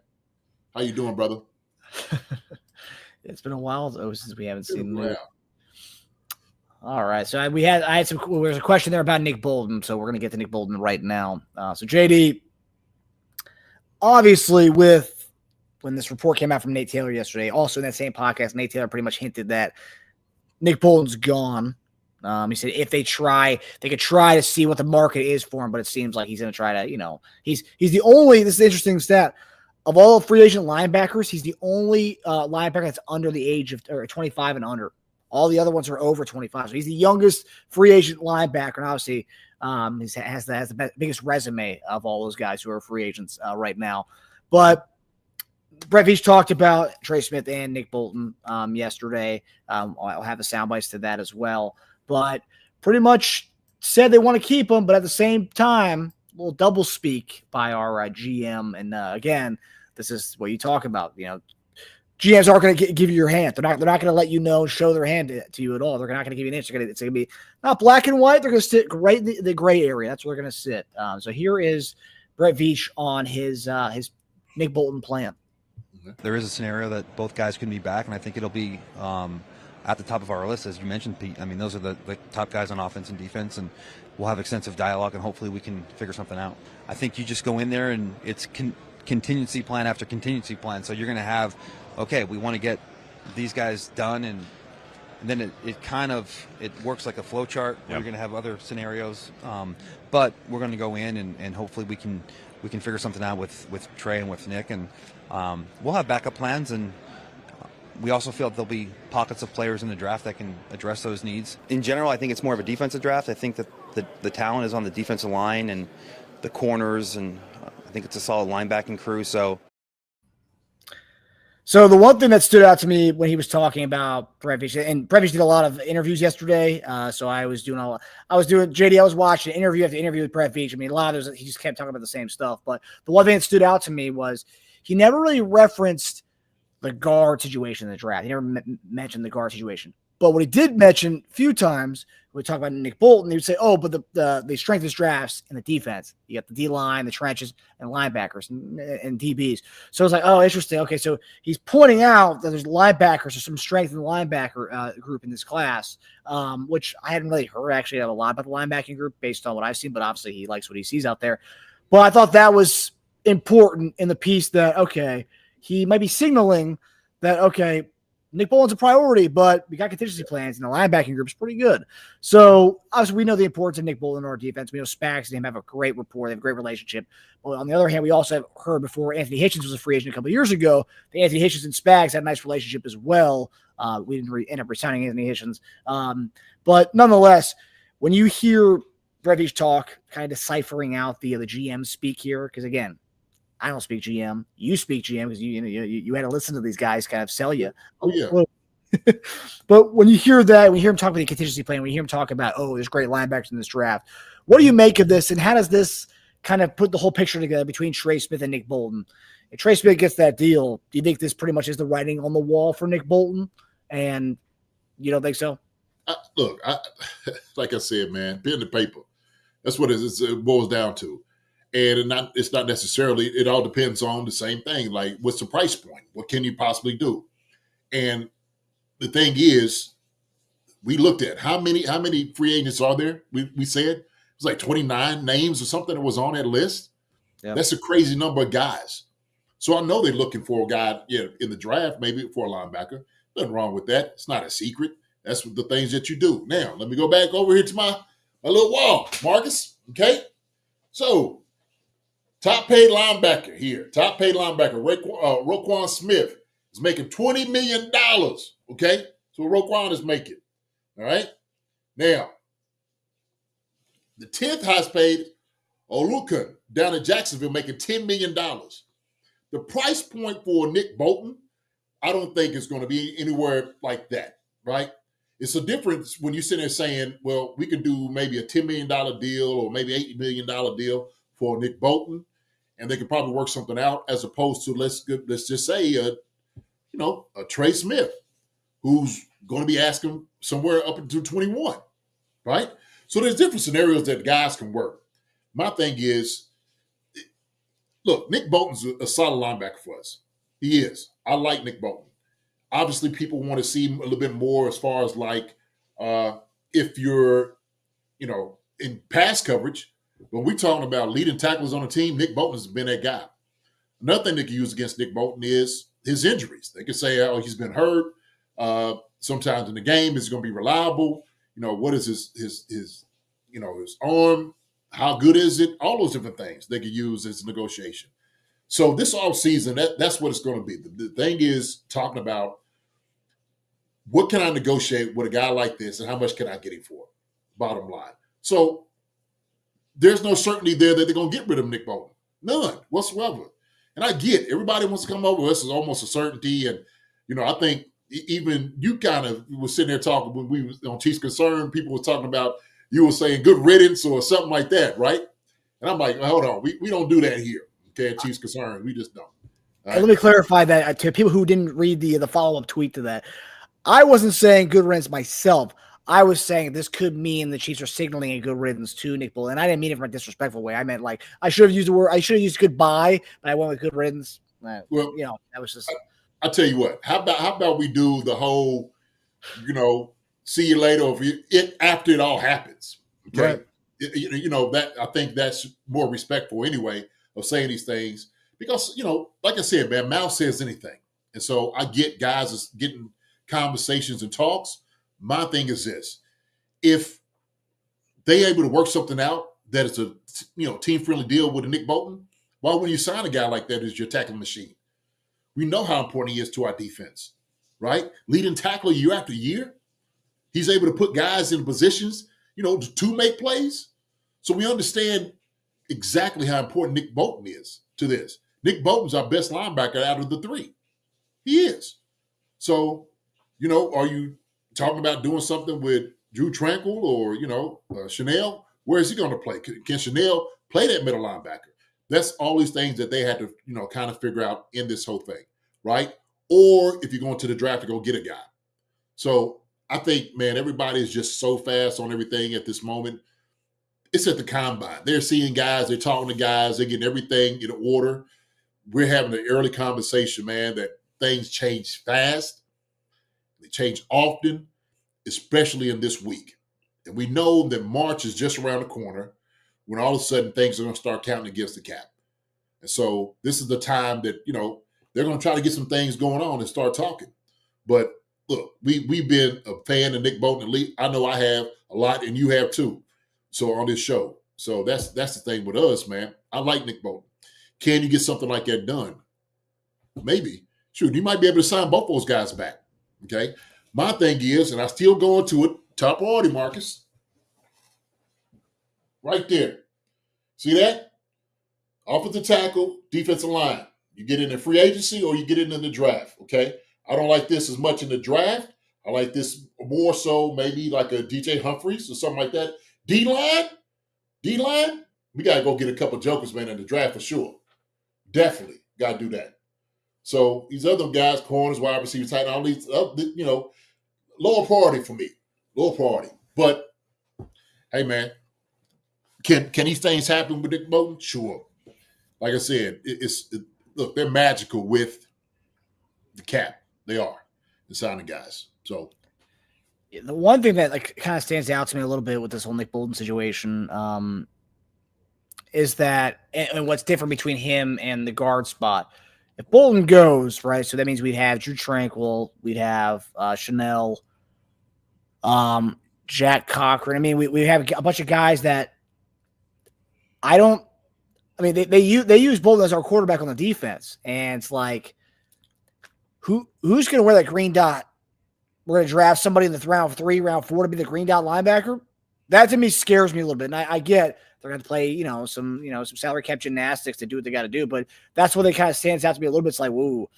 How you doing, brother? It's been a while since we haven't seen Newt. All right. So there's a question there about Nick Bolton, so we're going to get to Nick Bolton right now. So JD, obviously when this report came out from Nate Taylor yesterday, also in that same podcast, Nate Taylor pretty much hinted that Nick Bolton's gone. He said if they could try to see what the market is for him, but it seems like he's going to try to, he's the only, this is an interesting stat, of all free agent linebackers, he's the only linebacker that's under the age of 25 and under. All the other ones are over 25. So he's the youngest free agent linebacker, and obviously has the biggest resume of all those guys who are free agents right now. But Brett Veach talked about Trey Smith and Nick Bolton yesterday. I'll have the sound bites to that as well. But pretty much said they want to keep him, but at the same time, a little double speak by our GM. And again, this is what you talk about. GMs aren't going to give you your hand. They're not going to let you know, show their hand to you at all. They're not going to give you an inch. It's going to be not black and white. They're going to sit right in the gray area. That's where they're going to sit. So here is Brett Veach on his Nick Bolton plan. There is a scenario that both guys can be back, and I think it'll be at the top of our list, as you mentioned, Pete. I mean, those are the top guys on offense and defense, and we'll have extensive dialogue, and hopefully we can figure something out. I think you just go in there, and it's contingency plan after contingency plan. So you're going to have, okay, we want to get these guys done, and then it works like a flow chart. Yep. You're going to have other scenarios, but we're going to go in and hopefully we can figure something out with Trey and with Nick, and we'll have backup plans. And we also feel that there'll be pockets of players in the draft that can address those needs. In general, I think it's more of a defensive draft. I think that the talent is on the defensive line and the corners, and I think it's a solid linebacking crew. So the one thing that stood out to me when he was talking about Brett Veach, and Brett Veach did a lot of interviews yesterday. So I was watching interview after interview with Brett Veach. I mean, a lot of those, he just kept talking about the same stuff. But the one thing that stood out to me was he never really referenced the guard situation in the draft. He never mentioned the guard situation. But what he did mention a few times, we talk about Nick Bolton, he would say, oh, but the strength of this draft's in the defense. You got the D-line, the trenches, and linebackers and DBs. So it's like, oh, interesting. Okay, so he's pointing out that there's linebackers, there's some strength in the linebacker group in this class, which I hadn't really heard actually a lot about the linebacking group based on what I've seen, but obviously he likes what he sees out there. But I thought that was important in the piece that, okay, he might be signaling that, okay, Nick Bolton's a priority, but we got contingency plans, and the linebacking group's pretty good. So, obviously, we know the importance of Nick Bolton in our defense. We know Spags and him have a great rapport. They have a great relationship. But on the other hand, we also have heard before Anthony Hitchens was a free agent a couple of years ago that Anthony Hitchens and Spags had a nice relationship as well. We didn't end up resigning Anthony Hitchens. But nonetheless, when you hear Brett Veach talk, kind of deciphering out the GM speak here, because, again, I don't speak GM. You speak GM because you had to listen to these guys kind of sell you. Oh, yeah. But when you hear that, when you hear him talk about the contingency plan, when you hear him talk about, oh, there's great linebackers in this draft, what do you make of this, and how does this kind of put the whole picture together between Trey Smith and Nick Bolton? If Trey Smith gets that deal, do you think this pretty much is the writing on the wall for Nick Bolton? And you don't think so? Look, like I said, man, pen to paper. That's what it boils down to. And it's not necessarily, it all depends on the same thing. Like, what's the price point? What can you possibly do? And the thing is, we looked at how many free agents are there? We said it was like 29 names or something that was on that list. Yep. That's a crazy number of guys. So I know they're looking for a guy in the draft, maybe for a linebacker. Nothing wrong with that. It's not a secret. That's the things that you do. Now, let me go back over here to my little wall, Marcus. Okay? So, top paid linebacker here. Top paid linebacker, Roquan Smith is making $20 million. Okay? So Roquan is making. All right? Now, the 10th highest paid, Olukun, down in Jacksonville, making $10 million. The price point for Nick Bolton, I don't think is going to be anywhere like that, right? It's a difference when you sit there saying, well, we could do maybe a $10 million deal or maybe $80 million deal for Nick Bolton, and they could probably work something out, as opposed to let's just say a Trey Smith, who's going to be asking somewhere up until 21, right? So there's different scenarios that guys can work. My thing is, look, Nick Bolton's a solid linebacker for us. He is. I like Nick Bolton. Obviously, people want to see him a little bit more as far as like if you're, in pass coverage. When we're talking about leading tacklers on the team, Nick Bolton has been that guy. Another thing they can use against Nick Bolton is his injuries. They can say, oh, he's been hurt. Sometimes in the game, is going to be reliable. What is his arm? How good is it? All those different things they could use as negotiation. So this offseason, that's what it's going to be. The thing is talking about what can I negotiate with a guy like this and how much can I get him for? Bottom line. So there's no certainty there that they're going to get rid of Nick Bolton. None whatsoever. And I get everybody wants to come over. This is almost a certainty. And, I think even you kind of were sitting there talking when we was on Chiefs Concern, people were talking about, you were saying good riddance or something like that, right? And I'm like, hold on, we don't do that here. Okay, at Chiefs Concern, we just don't. Right? Let me clarify that to people who didn't read the follow-up tweet to that. I wasn't saying good riddance myself. I was saying this could mean the Chiefs are signaling a good riddance to Nick Bolton. And I didn't mean it from a disrespectful way. I meant like I should have used goodbye, but I went with good riddance. Well, that was just. I'll tell you what. How about we do the whole see you later. After it all happens, okay. Right. That I think that's more respectful anyway of saying these things because like I said, man, mouth says anything, and so I get guys is getting conversations and talks. My thing is this: if they able to work something out that is a team friendly deal with a Nick Bolton, why wouldn't you sign a guy like that as your tackling machine? We know how important he is to our defense, right? Leading tackler year after year. He's able to put guys in positions, to make plays. So we understand exactly how important Nick Bolton is to this. Nick Bolton's our best linebacker out of the three. He is. So, are you talking about doing something with Drew Tranquil or, Chanel? Where is he going to play? Can Chanel play that middle linebacker? That's all these things that they had to, kind of figure out in this whole thing, right? Or if you're going to the draft to go get a guy. So I think, man, everybody is just so fast on everything at this moment. It's at the combine. They're seeing guys, they're talking to guys, they're getting everything in order. We're having an early conversation, man, that things change fast. They change often, especially in this week. And we know that March is just around the corner when all of a sudden things are going to start counting against the cap. And so this is the time that, they're going to try to get some things going on and start talking. But look, we've been a fan of Nick Bolton elite. I know I have a lot, and you have too. So on this show. So that's the thing with us, man. I like Nick Bolton. Can you get something like that done? Maybe. Shoot, you might be able to sign both those guys back. Okay. My thing is, and I still go into it, top priority, Marcus. Right there. See that? Offensive tackle, defensive line. You get in the free agency or you get in the draft, okay? I don't like this as much in the draft. I like this more so maybe like a DJ Humphries or something like that. D-line, we got to go get a couple jokers, man, in the draft for sure. Definitely got to do that. So these other guys, corners, wide receivers, tight end, all these, lower priority for me. Lower priority. But, hey, man, can these things happen with Nick Bolton? Sure. Like I said, look, they're magical with the cap. They are. The signing guys. So the one thing that kind of stands out to me a little bit with this whole Nick Bolton situation is that, and what's different between him and the guard spot. If Bolton goes, right, so that means we'd have Drew Tranquil, we'd have Chanel, Jack Cochran. I mean, we have a bunch of guys that they use Bolton as our quarterback on the defense, and it's like, who's going to wear that green dot? We're going to draft somebody in the round 3, round 4 to be the green dot linebacker. That to me scares me a little bit. And I get they're going to play, some salary cap gymnastics to do what they got to do, but that's what they kind of stands out to me a little bit. It's like, whoa.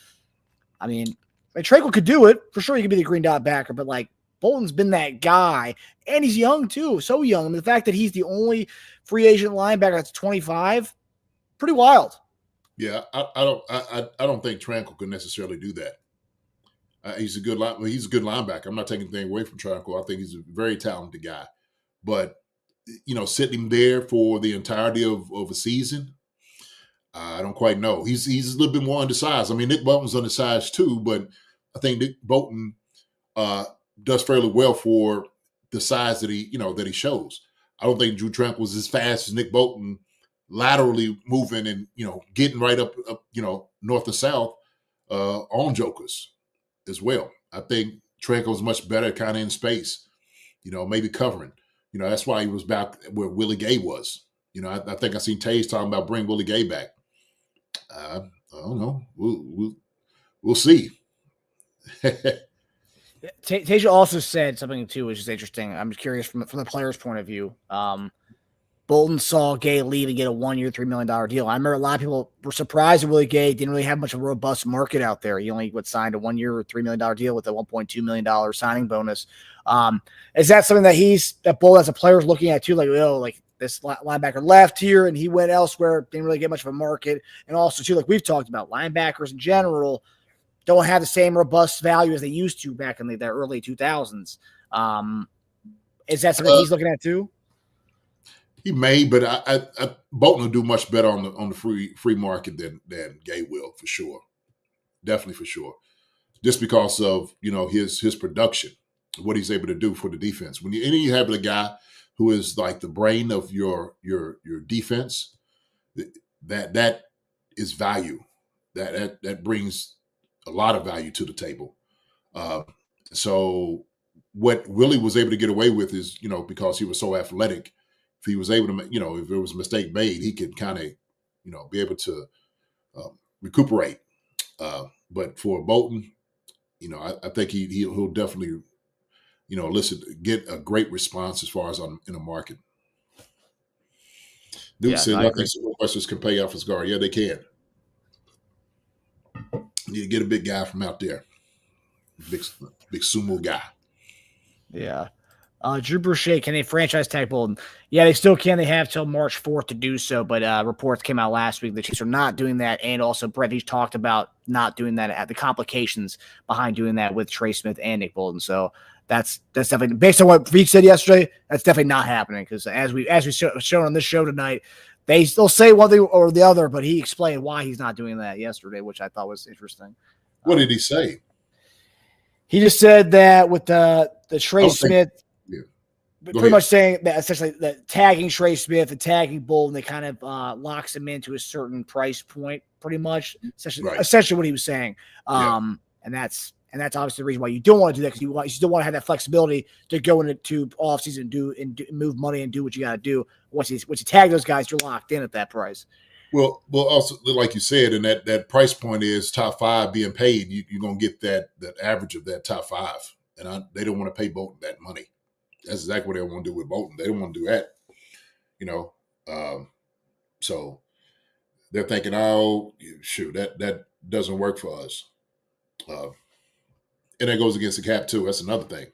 I mean, Tranquil could do it for sure. He could be the green dot backer, but Bolton's been that guy, and he's young too, so young. I mean, the fact that he's the only free agent linebacker that's 25, pretty wild. Yeah, I don't think Tranquil could necessarily do that. He's a good linebacker. I'm not taking anything away from Tranquil. I think he's a very talented guy, but sitting him there for the entirety of a season, I don't quite know. He's a little bit more undersized. I mean, Nick Bolton's undersized too, but I think Nick Bolton does fairly well for the size that he shows. I don't think Drew Tranquil was as fast as Nick Bolton, laterally moving and getting right up north and south on jokers as well. I think Tranquil's much better kind of in space, maybe covering. That's why he was back where Willie Gay was. I think I seen Taze talking about bring Willie Gay back. I don't know. We'll see. Tasia also said something too, which is interesting. I'm curious from the player's point of view. Bolton saw Gay leave and get a 1-year, $3 million deal. I remember a lot of people were surprised that Willie Gay didn't really have much of a robust market out there. He only signed a 1-year, $3 million deal with a $1.2 million signing bonus. Is that something that Bolton as a player is looking at too? This linebacker left here and he went elsewhere, didn't really get much of a market. And also too, we've talked about, linebackers in general don't have the same robust value as they used to back in the early 2000s. Is that something he's looking at too? He may, but I Bolton will do much better on the free market than Gay will, for sure. Definitely for sure. Just because of his production. what he's able to do for the defense. When you have a guy who is like the brain of your defense, that is value. That brings a lot of value to the table. So what Willie was able to get away with is, because he was so athletic, if he was able to, if there was a mistake made, he could kind of, be able to recuperate. But for Bolton, I think he'll definitely, get a great response as far as in the market. Dude said, I think Superwesters can pay off his guard. Yeah, they can. You need to get a big guy from out there. Big sumo guy. Yeah. Drew Boucher, can they franchise tag Bolton? Yeah, they still can. They have till March 4th to do so, but reports came out last week the Chiefs are not doing that, and also Brett Veach talked about not doing that at the complications behind doing that with Trey Smith and Nick Bolton. So that's definitely, based on what Veach said yesterday, that's definitely not happening, because as we shown on this show tonight, they'll say one thing or the other, but he explained why he's not doing that yesterday, which I thought was interesting. What did he say? He just said that with the Trey Smith, pretty much saying that essentially that tagging Trey Smith and tagging Bolton, they kind of locks him into a certain price point, pretty much. Essentially what he was saying. And that's obviously the reason why you don't want to do that, because you still want to have that flexibility to go into offseason and move money and do what you got to do. Once you tag those guys, you're locked in at that price. Well, also, like you said, and that price point is top 5 being paid. You're going to get that average of that top 5. And they don't want to pay Bolton that money. That's exactly what they want to do with Bolton. They don't want to do that, So they're thinking, oh, shoot, that doesn't work for us. And that goes against the cap too. That's another thing.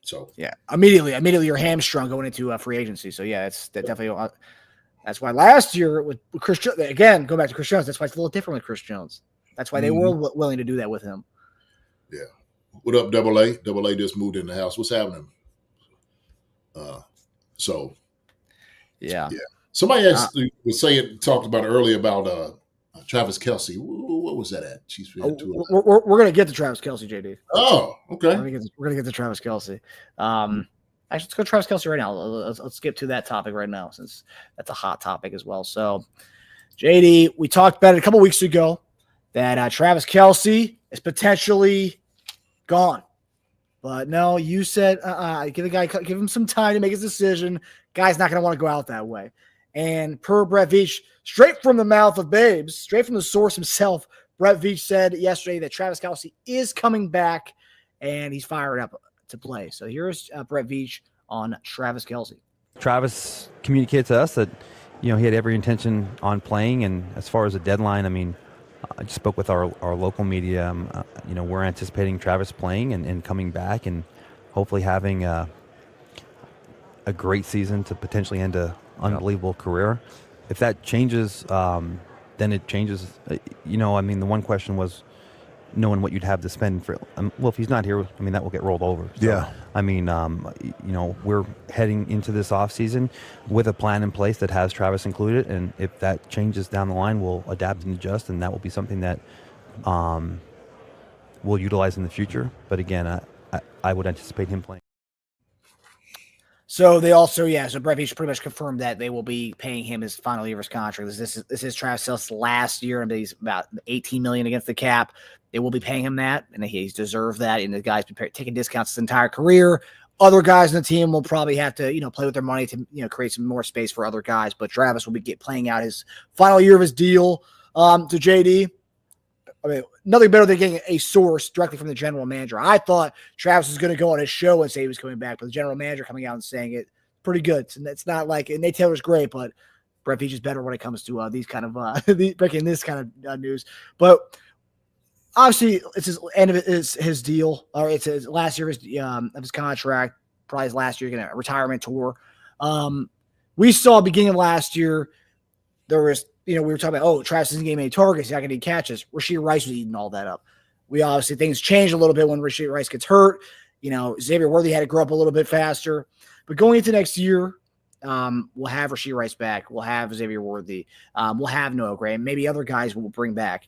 So yeah, immediately you're hamstrung going into free agency. So yeah, definitely. That's why last year with Chris Jones, again, go back to Chris Jones. That's why it's a little different with Chris Jones. That's why they were willing to do that with him. Yeah. What up, Double A? Double A just moved in the house. What's happening? Yeah. Somebody talked about earlier about Travis Kelce. What was that at? Chiefs we're gonna get to Travis Kelce, JD. Oh, okay. We're gonna get to Travis Kelce. Actually, let's go to Travis Kelce right now. Let's skip to that topic right now, since that's a hot topic as well. So, JD, we talked about it a couple weeks ago that Travis Kelce is potentially gone. But no, you said, give him some time to make his decision. Guy's not going to want to go out that way. And per Brett Veach, straight from the mouth of Babes, straight from the source himself, Brett Veach said yesterday that Travis Kelce is coming back and he's fired up to play. So here's Brett Veach on Travis Kelce. Travis communicated to us that, he had every intention on playing. And as far as a deadline, I just spoke with our local media. We're anticipating Travis playing and coming back and hopefully having a great season to potentially end an unbelievable career. If that changes, then it changes. The one question was knowing what you'd have to spend for. If he's not here, that will get rolled over. So, yeah. We're heading into this offseason with a plan in place that has Travis included, and if that changes down the line, we'll adapt and adjust, and that will be something that we'll utilize in the future. But again, I would anticipate him playing. So they also, so Brett Veach pretty much confirmed that they will be paying him his final year of his contract. This is Travis Kelce's last year, and he's about $18 million against the cap. They will be paying him that, and he's deserved that. And the guy's been taking discounts his entire career. Other guys in the team will probably have to, play with their money to, create some more space for other guys. But Travis will be playing out his final year of his deal to JD. Nothing better than getting a source directly from the general manager. I thought Travis was going to go on his show and say he was coming back, but the general manager coming out and saying it, pretty good. It's not like Nate Taylor's great, but Brett Veach is better when it comes to these kind of breaking this kind of news. But obviously, it's his end of his deal, or it's his last year of his contract. Probably his last year, a retirement tour. We saw beginning of last year there was. We were talking about, Travis isn't getting any targets. He's not going to get catches. Rashee Rice was eating all that up. We obviously, things changed a little bit when Rashee Rice gets hurt. Xavier Worthy had to grow up a little bit faster. But going into next year, we'll have Rashee Rice back. We'll have Xavier Worthy. We'll have Noah Gray. Maybe other guys we'll bring back.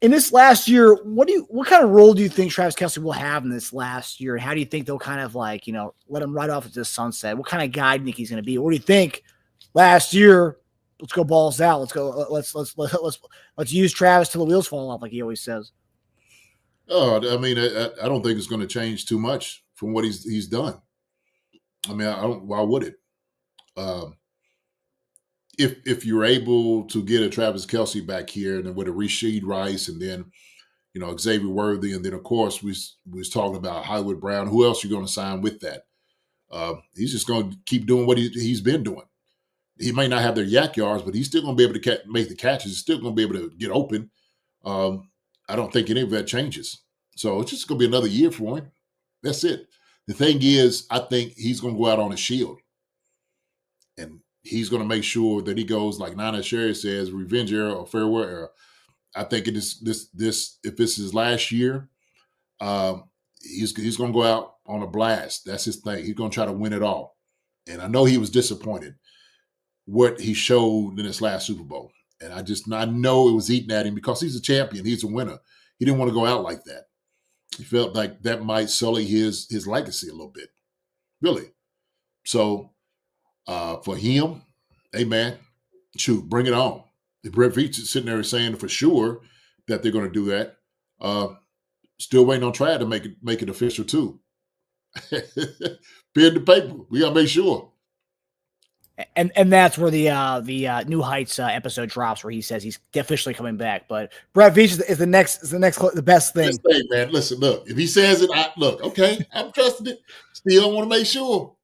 In this last year, what kind of role do you think Travis Kelce will have in this last year? And how do you think they'll kind of like, let him ride off into the sunset? What kind of guy do you think he's going to be? Or do you think last year, let's go balls out. Let's go. Let's use Travis till the wheels fall off, like he always says. Oh, I mean, I don't think it's going to change too much from what he's done. I mean, why would it? If you're able to get a Travis Kelce back here, and then with a Rashid Rice, and then Xavier Worthy, and then of course we was talking about Hollywood Brown. Who else you going to sign with that? He's just going to keep doing what he's been doing. He might not have their yak yards, but he's still going to be able to make the catches. He's still going to be able to get open. I don't think any of that changes. So it's just going to be another year for him. That's it. The thing is, I think he's going to go out on a shield. And he's going to make sure that he goes, like Nana Sherry says, revenge era or farewell era. I think it is this if this is his last year, he's going to go out on a blast. That's his thing. He's going to try to win it all. And I know he was disappointed what he showed in his last Super Bowl. And I know it was eating at him because he's a champion. He's a winner. He didn't want to go out like that. He felt like that might sully his legacy a little bit. Really. So for him, hey, man, shoot, bring it on. If Brett Veach is sitting there saying for sure that they're going to do that, still waiting on Trav to make it official too. Pen to paper. We got to make sure. And that's where the New Heights episode drops, where he says he's officially coming back. But Brett Veach is the best thing. Best thing, man. Listen, look. If he says it, okay, I'm trusting it. Still want to make sure.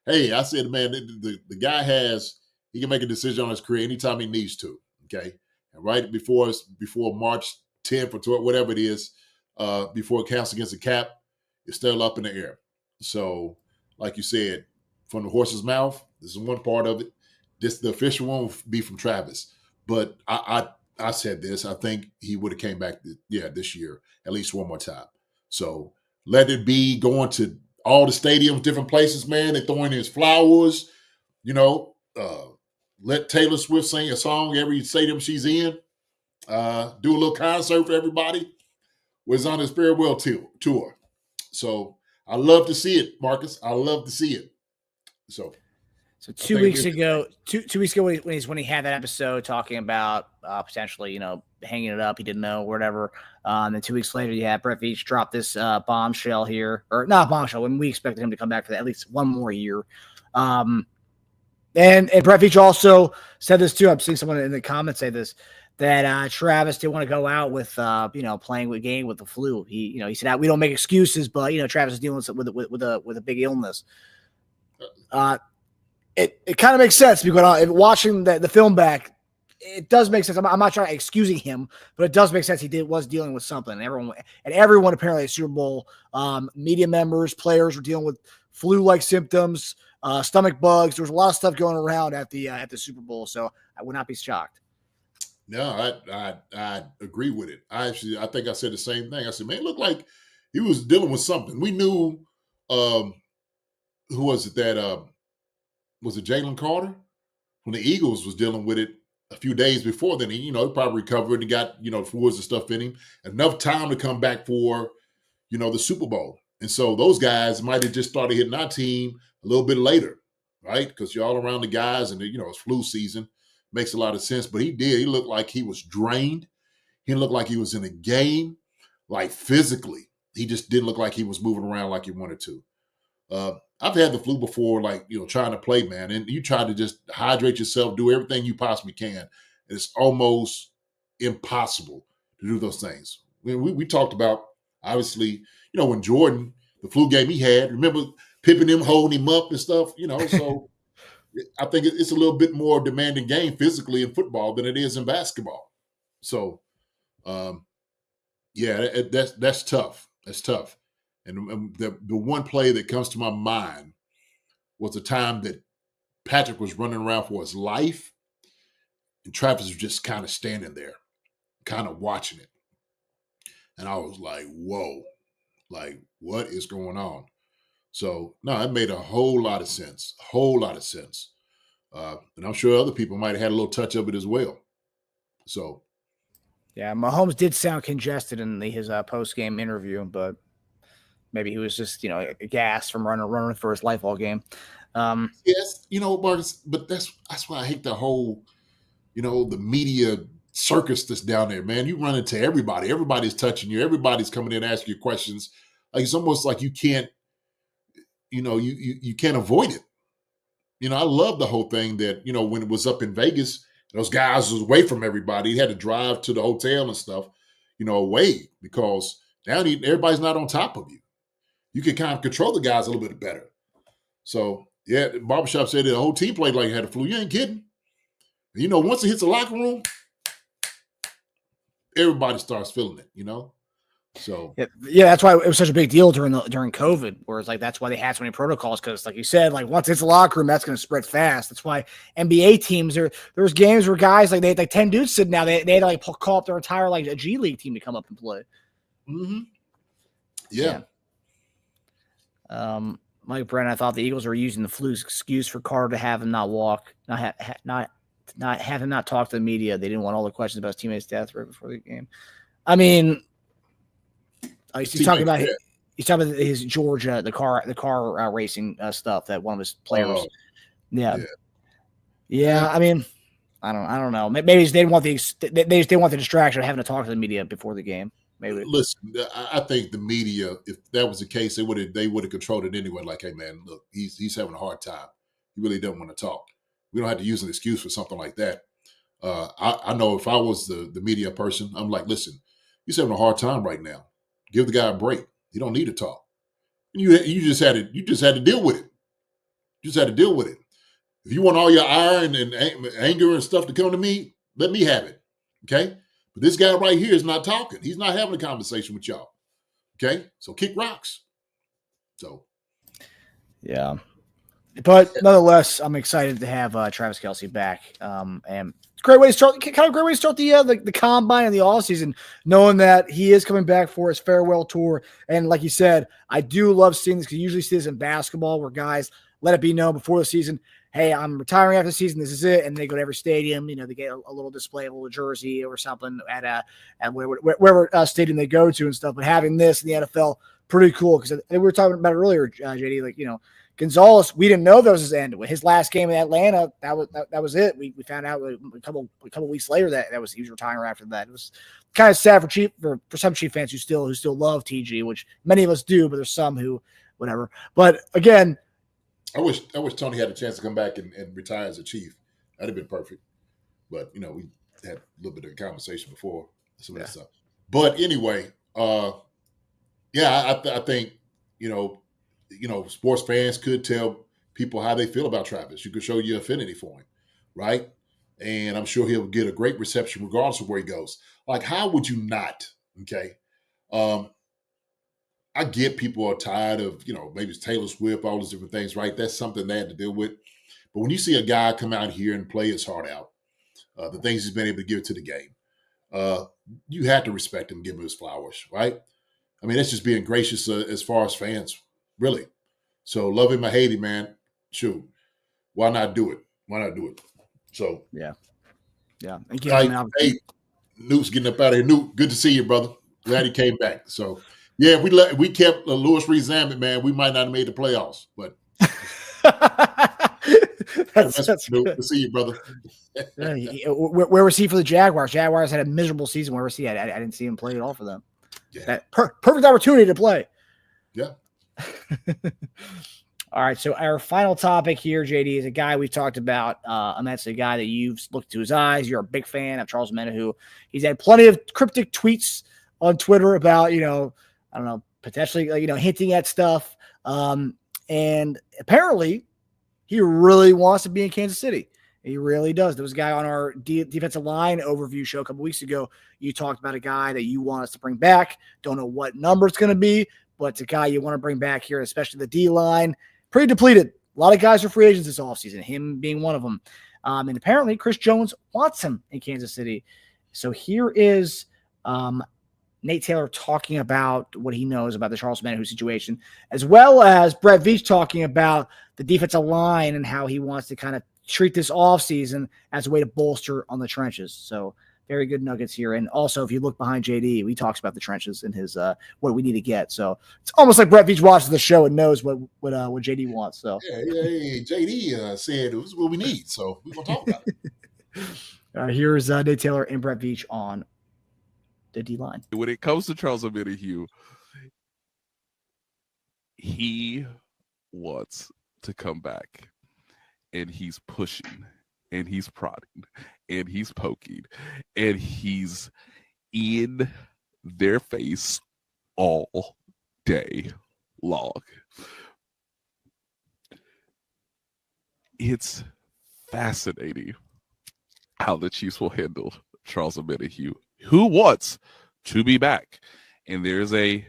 Hey, I said, man, the guy he can make a decision on his career anytime he needs to. Okay, and right before March 10th or 12th, whatever it is, before it counts against the cap, it's still up in the air. So, like you said, from the horse's mouth, this is one part of it. The official one will be from Travis. But I said this. I think he would have came back, this year at least one more time. So let it be going to all the stadiums, different places, man. They're throwing his flowers. Let Taylor Swift sing a song every stadium she's in. Do a little concert for everybody. Was on his farewell tour. So I love to see it, Marcus. I love to see it. So 2 weeks ago, when he had that episode talking about potentially, hanging it up, he didn't know, whatever. And then 2 weeks later, you had Brett Veach drop this bombshell here, or not bombshell, when we expected him to come back for at least one more year. And Brett Veach also said this too. I'm seeing someone in the comments say this, that Travis didn't want to go out with, playing with the flu. He said, we don't make excuses, but Travis is dealing with a big illness. It kind of makes sense because watching the film back, it does make sense. I'm not trying to excusing him, but it does make sense. He was dealing with something. And everyone apparently at Super Bowl, media members, players were dealing with flu-like symptoms, stomach bugs. There was a lot of stuff going around at the Super Bowl, so I would not be shocked. No, I agree with it. I think I said the same thing. I said, man, it looked like he was dealing with something. We knew, who was it that was it Jalen Carter when the Eagles was dealing with it a few days before then? He probably recovered and got fluids and stuff in him, enough time to come back for the Super Bowl. And so those guys might have just started hitting our team a little bit later, right? Because you're all around the guys, and it's flu season. Makes a lot of sense. But he did. He looked like he was drained. He looked like he was in a game, like physically. He just didn't look like he was moving around like he wanted to. I've had the flu before, like, trying to play, man. And you try to just hydrate yourself, do everything you possibly can. And it's almost impossible to do those things. We talked about, obviously, when Jordan, the flu game he had, remember Pippen him, holding him up and stuff, so I think it's a little bit more demanding game physically in football than it is in basketball. So, that's tough. That's tough. And the one play that comes to my mind was the time that Patrick was running around for his life, and Travis was just kind of standing there, kind of watching it. And I was like, whoa, like, what is going on? So, no, it made a whole lot of sense, and I'm sure other people might have had a little touch of it as well. So, Yeah, Mahomes did sound congested in his post-game interview, but maybe he was just, gassed from running for his life all game. Yes, Marcus, but that's why I hate the whole, the media circus that's down there, man. You run into everybody. Everybody's touching you. Everybody's coming in asking you questions. Like, it's almost like you can't, you can't avoid it. I love the whole thing that, when it was up in Vegas, those guys was away from everybody. He had to drive to the hotel and stuff, away, because now everybody's not on top of you. You can kind of control the guys a little bit better. So, yeah, the barbershop said that the whole team played like it had a flu. You ain't kidding. Once it hits the locker room, everybody starts feeling it, So yeah, that's why it was such a big deal during COVID, where it's like that's why they had so many protocols, because like you said, like once it's the locker room, that's going to spread fast. That's why NBA teams there's games where guys they had like 10 dudes sitting down, they had to like call up their entire like a G League team to come up and play. Mm-hmm. Yeah. Mike Brennan, I thought the Eagles were using the flu's excuse for Carter to have him not walk, not have him not talk to the media. They didn't want all the questions about his teammates' death right before the game. I mean, he's talking about his Georgia, the car racing stuff that one of his players. Yeah. I mean, I don't know. Maybe they didn't want they just didn't want the distraction of having to talk to the media before the game. Maybe. Listen, I think the media, if that was the case, they would have controlled it anyway. Like, hey man, look, he's having a hard time. He really doesn't want to talk. We don't have to use an excuse for something like that. I know if I was the media person, I'm like, listen, he's having a hard time right now. Give the guy a break. He don't need to talk. And you just had to deal with it. You just had to deal with it. If you want all your iron and anger and stuff to come to me, let me have it. Okay? But this guy right here is not talking. He's not having a conversation with y'all. Okay? So kick rocks. So. Yeah. But nonetheless, I'm excited to have Travis Kelce back. And great way to start the combine and the offseason, knowing that he is coming back for his farewell tour. And like you said, I do love seeing this, because you usually see this in basketball where guys let it be known before the season, hey, I'm retiring after the season. This is it. And they go to every stadium. They get a little display, a little jersey or something at wherever stadium they go to and stuff. But having this in the NFL, pretty cool, because we were talking about it earlier, JD. Like, Gonzalez, we didn't know that was his end. His last game in Atlanta, that was it. We found out a couple weeks later that he was retiring after that. It was kind of sad for some Chief fans who still love TG, which many of us do, but there's some who whatever. But again, I wish Tony had a chance to come back and retire as a Chief. That'd have been perfect. But we had a little bit of a conversation before some of that stuff. But anyway, I think sports fans could tell people how they feel about Travis. You could show your affinity for him, right? And I'm sure he'll get a great reception regardless of where he goes. Like, how would you not? Okay. I get people are tired of, maybe it's Taylor Swift, all those different things, right? That's something they had to deal with. But when you see a guy come out here and play his heart out, the things he's been able to give to the game, you have to respect him, give him his flowers, right? I mean, that's just being gracious as far as fans, really. So love him or hate him, man. Shoot, why not do it? Why not do it? So yeah. And hey, Newt's getting up out of here. Newt, good to see you, brother. Glad he came back. So yeah, we kept Louis Rees-Zammit, man. We might not have made the playoffs, but that's good to see you, brother. Where was he for the Jaguars? Jaguars had a miserable season. Where was he at? I didn't see him play at all for them. Yeah. Perfect opportunity to play. Yeah. All right. So our final topic here, JD, is a guy we've talked about. And that's a guy that you've looked to his eyes. You're a big fan of Charles Omenihu. He's had plenty of cryptic tweets on Twitter about, I don't know, potentially, hinting at stuff. And apparently he really wants to be in Kansas City. He really does. There was a guy on our defensive line overview show a couple weeks ago. You talked about a guy that you want us to bring back. Don't know what number it's going to be, but it's a guy you want to bring back here, especially the D-line. Pretty depleted. A lot of guys are free agents this offseason, him being one of them. And apparently Chris Jones wants him in Kansas City. So here is Nate Taylor talking about what he knows about the Charles Omenihu situation, as well as Brett Veach talking about the defensive line and how he wants to kind of treat this offseason as a way to bolster on the trenches. So very good nuggets here. And also, if you look behind JD, he talks about the trenches and his what we need to get. So it's almost like Brett Veach watches the show and knows what JD wants. So JD said it was what we need. So we're gonna talk about it. Here's Nate Taylor and Brett Veach on the D line. When it comes to Charles Omenihu, he wants to come back, and he's pushing, and he's prodding, and he's poking, and he's in their face all day long. It's fascinating how the Chiefs will handle Charles Omenihu, who wants to be back. And there's a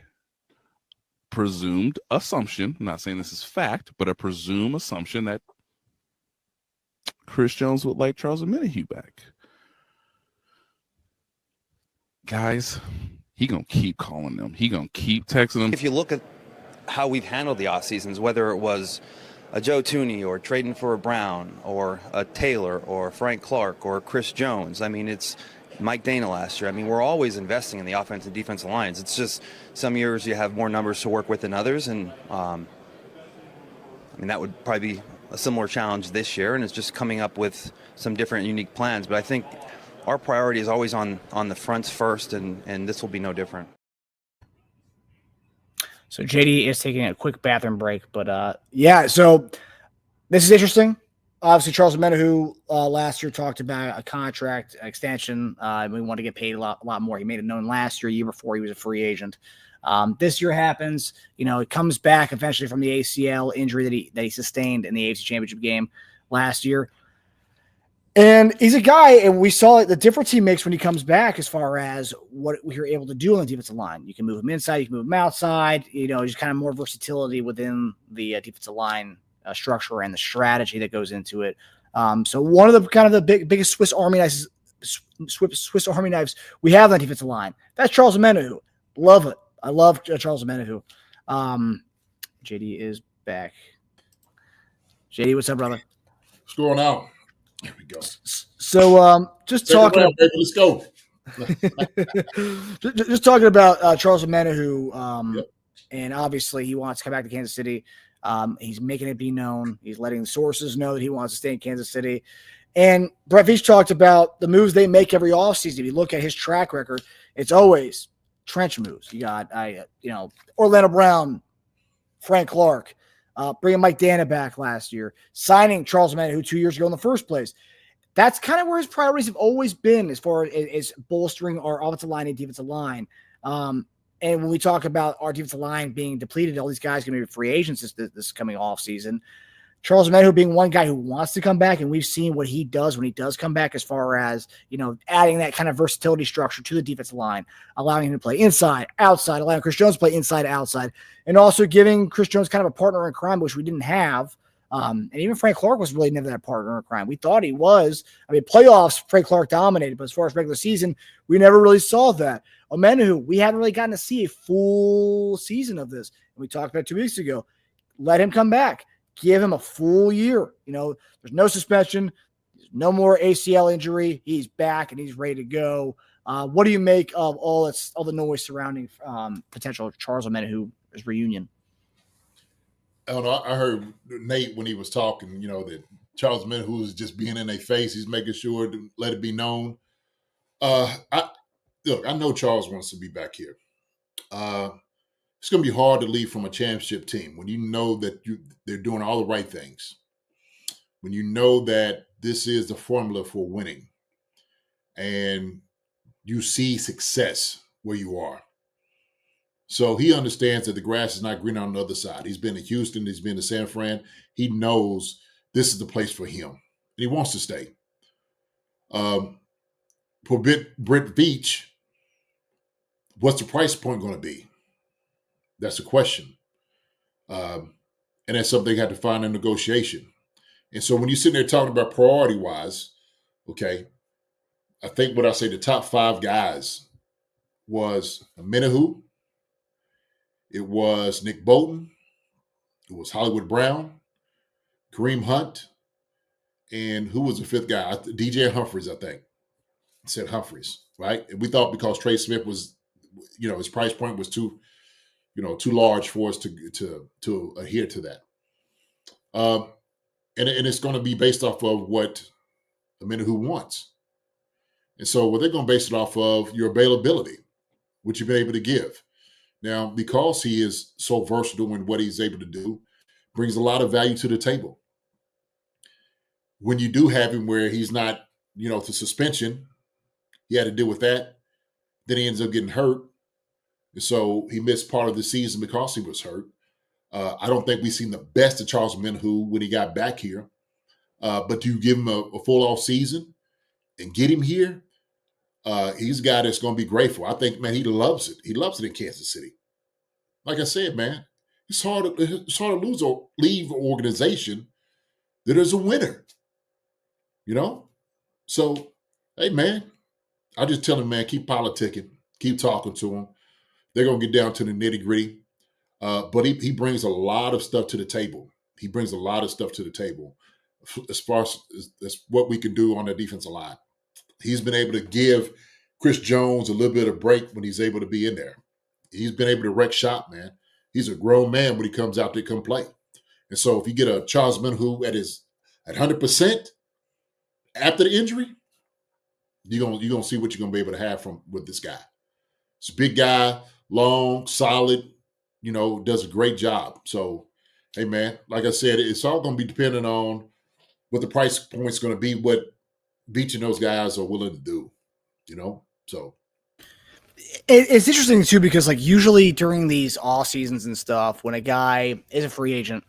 presumed assumption, I'm not saying this is fact, but a presumed assumption that Chris Jones would like Charles Omenihu back. Guys, he gonna keep calling them. He gonna keep texting them. If you look at how we've handled the off seasons, whether it was a Joe Tooney or trading for a Brown or a Taylor or Frank Clark or Chris Jones, I mean, it's Mike Dana last year. I mean, we're always investing in the offensive and defensive lines. It's just some years you have more numbers to work with than others, and I mean, that would probably be a similar challenge this year, and it's just coming up with some different unique plans. But I think our priority is always on the fronts first, and this will be no different. So JD is taking a quick bathroom break, but yeah, so this is interesting. Obviously, Charles Omenihu last year talked about a contract extension. We want to get paid a lot more. He made it known last year before he was a free agent. This year happens. You know, it comes back eventually from the ACL injury that he sustained in the AFC Championship game last year. And he's a guy, and we saw the difference he makes when he comes back as far as what you're able to do on the defensive line. You can move him inside, you can move him outside. You know, just kind of more versatility within the defensive line structure and the strategy that goes into it. So one of the kind of the biggest Swiss Army knives we have on the defensive line. That's Charles Omenihu. Love it. I love Charles Omenihu. JD is back. JD, what's up, brother? What's going on? There we go. So just Take talking. around, baby. Let's go. just talking about Charles Omenihu, Yep. And obviously he wants to come back to Kansas City. He's making it be known. He's letting the sources know that he wants to stay in Kansas City. And Brett Veach talked about the moves they make every offseason. If you look at his track record, it's always trench moves. You got, Orlando Brown, Frank Clark, bringing Mike Dana back last year, signing Charles Omenihu 2 years ago in the first place. That's kind of where his priorities have always been as far as bolstering our offensive line and defensive line. And when we talk about our defensive line being depleted, all these guys going to be free agents this coming off season. Charles Omenihu being one guy who wants to come back, and we've seen what he does when he does come back as far as, adding that kind of versatility structure to the defensive line, allowing him to play inside, outside, allowing Chris Jones to play inside, outside, and also giving Chris Jones kind of a partner in crime, which we didn't have. And even Frank Clark was really never that partner in crime. We thought he was. I mean, playoffs, Frank Clark dominated, but as far as regular season, we never really saw that. Omenihu, we haven't really gotten to see a full season of this. And we talked about it 2 weeks ago. Let him come back. Give him a full year. There's no suspension. There's no more ACL injury. He's back and he's ready to go. What do you make of all the noise surrounding potential Charles Omenihu's reunion? I don't know. I heard Nate when he was talking, that Charles Omenihu is just being in their face. He's making sure to let it be known. I know Charles wants to be back here. It's going to be hard to leave from a championship team when you know that they're doing all the right things, when you know that this is the formula for winning, and you see success where you are. So he understands that the grass is not green on the other side. He's been to Houston. He's been to San Fran. He knows this is the place for him, and he wants to stay. For Brett Veach, what's the price point going to be? That's the question. And that's something they had to find in negotiation. And so when you're sitting there talking about priority-wise, okay, I think what I say the top 5 guys was Omenihu, it was Nick Bolton, it was Hollywood Brown, Kareem Hunt, and who was the 5th guy? DJ Humphries, I think. said Humphreys, right? And we thought because Trey Smith was, his price point was too large for us to adhere to that. And it's going to be based off of what Omenihu wants. And so what they're going to base it off of your availability, what you've been able to give. Now, because he is so versatile in what he's able to do, brings a lot of value to the table. When you do have him where he's not, the suspension, he had to deal with that. Then he ends up getting hurt. And so he missed part of the season because he was hurt. I don't think we've seen the best of Charles Omenihu when he got back here. But do you give him a full off season and get him here? He's a guy that's going to be grateful. I think, man, he loves it. He loves it in Kansas City. Like I said, man, it's hard to leave an organization that is a winner. So, hey, man, I just tell him, man, keep politicking, keep talking to him. They're going to get down to the nitty gritty. But he brings a lot of stuff to the table. He brings a lot of stuff to the table as far as what we can do on the defensive line. He's been able to give Chris Jones a little bit of break when he's able to be in there. He's been able to wreck shop, man. He's a grown man when he comes out to come play. And so if you get a Charles Omenihu at 100% after the injury, you're gonna see what you're gonna be able to have with this guy. It's a big guy, long, solid, does a great job. So, hey, man, like I said, it's all going to be dependent on what the price point's going to be, what Veach and those guys are willing to do, so. It's interesting, too, because, usually during these off seasons and stuff, when a guy is a free agent,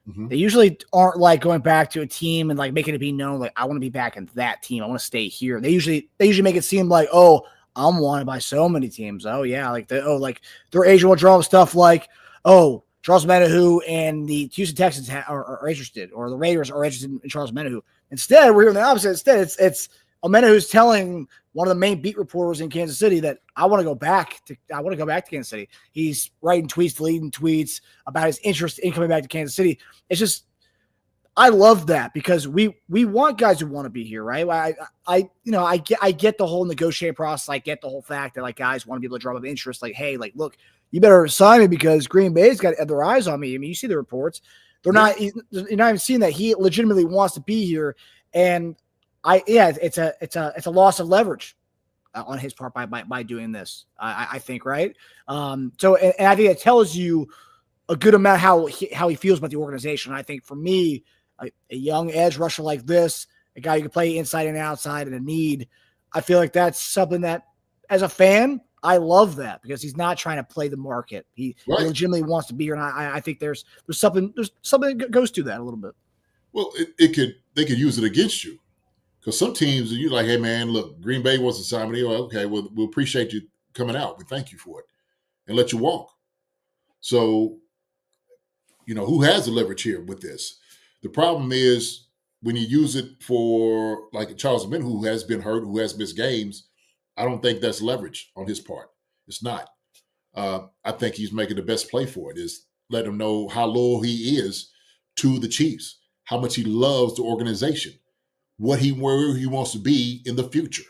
they usually aren't, going back to a team and, making it be known, I want to be back in that team. I want to stay here. They usually make it seem like, oh, I'm wanted by so many teams. Oh, yeah. Their agent will draw up stuff like, oh, Charles Omenihu and the Houston Texans are interested, or the Raiders are interested in Charles Omenihu. Instead, we're hearing the opposite. Instead, it's Omenihu's telling one of the main beat reporters in Kansas City that I want to go back to Kansas City. He's writing tweets, deleting tweets about his interest in coming back to Kansas City. It's just, I love that because we want guys who want to be here, right? I get the whole negotiating process. I get the whole fact that guys want to be able to drop up interest. Hey, look, you better sign me because Green Bay's got their eyes on me. I mean, you see the reports. You're not even seeing that he legitimately wants to be here. And it's a loss of leverage on his part by doing this. I think, right? So I think it tells you a good amount how he feels about the organization. I think for me, a young edge rusher like this, a guy who can play inside and outside and a need, I feel like that's something that, as a fan, I love that because he's not trying to play the market. He legitimately wants to be here, and I think there's something that goes to that a little bit. Well, they could use it against you because some teams you're like, hey man, look, Green Bay wants to sign me. Okay, well, we appreciate you coming out. We thank you for it, and let you walk. So, who has the leverage here with this? The problem is when you use it for Charles Omenihu, who has been hurt, who has missed games, I don't think that's leverage on his part. It's not. I think he's making the best play for it, is let him know how loyal he is to the Chiefs, how much he loves the organization, where he wants to be in the future.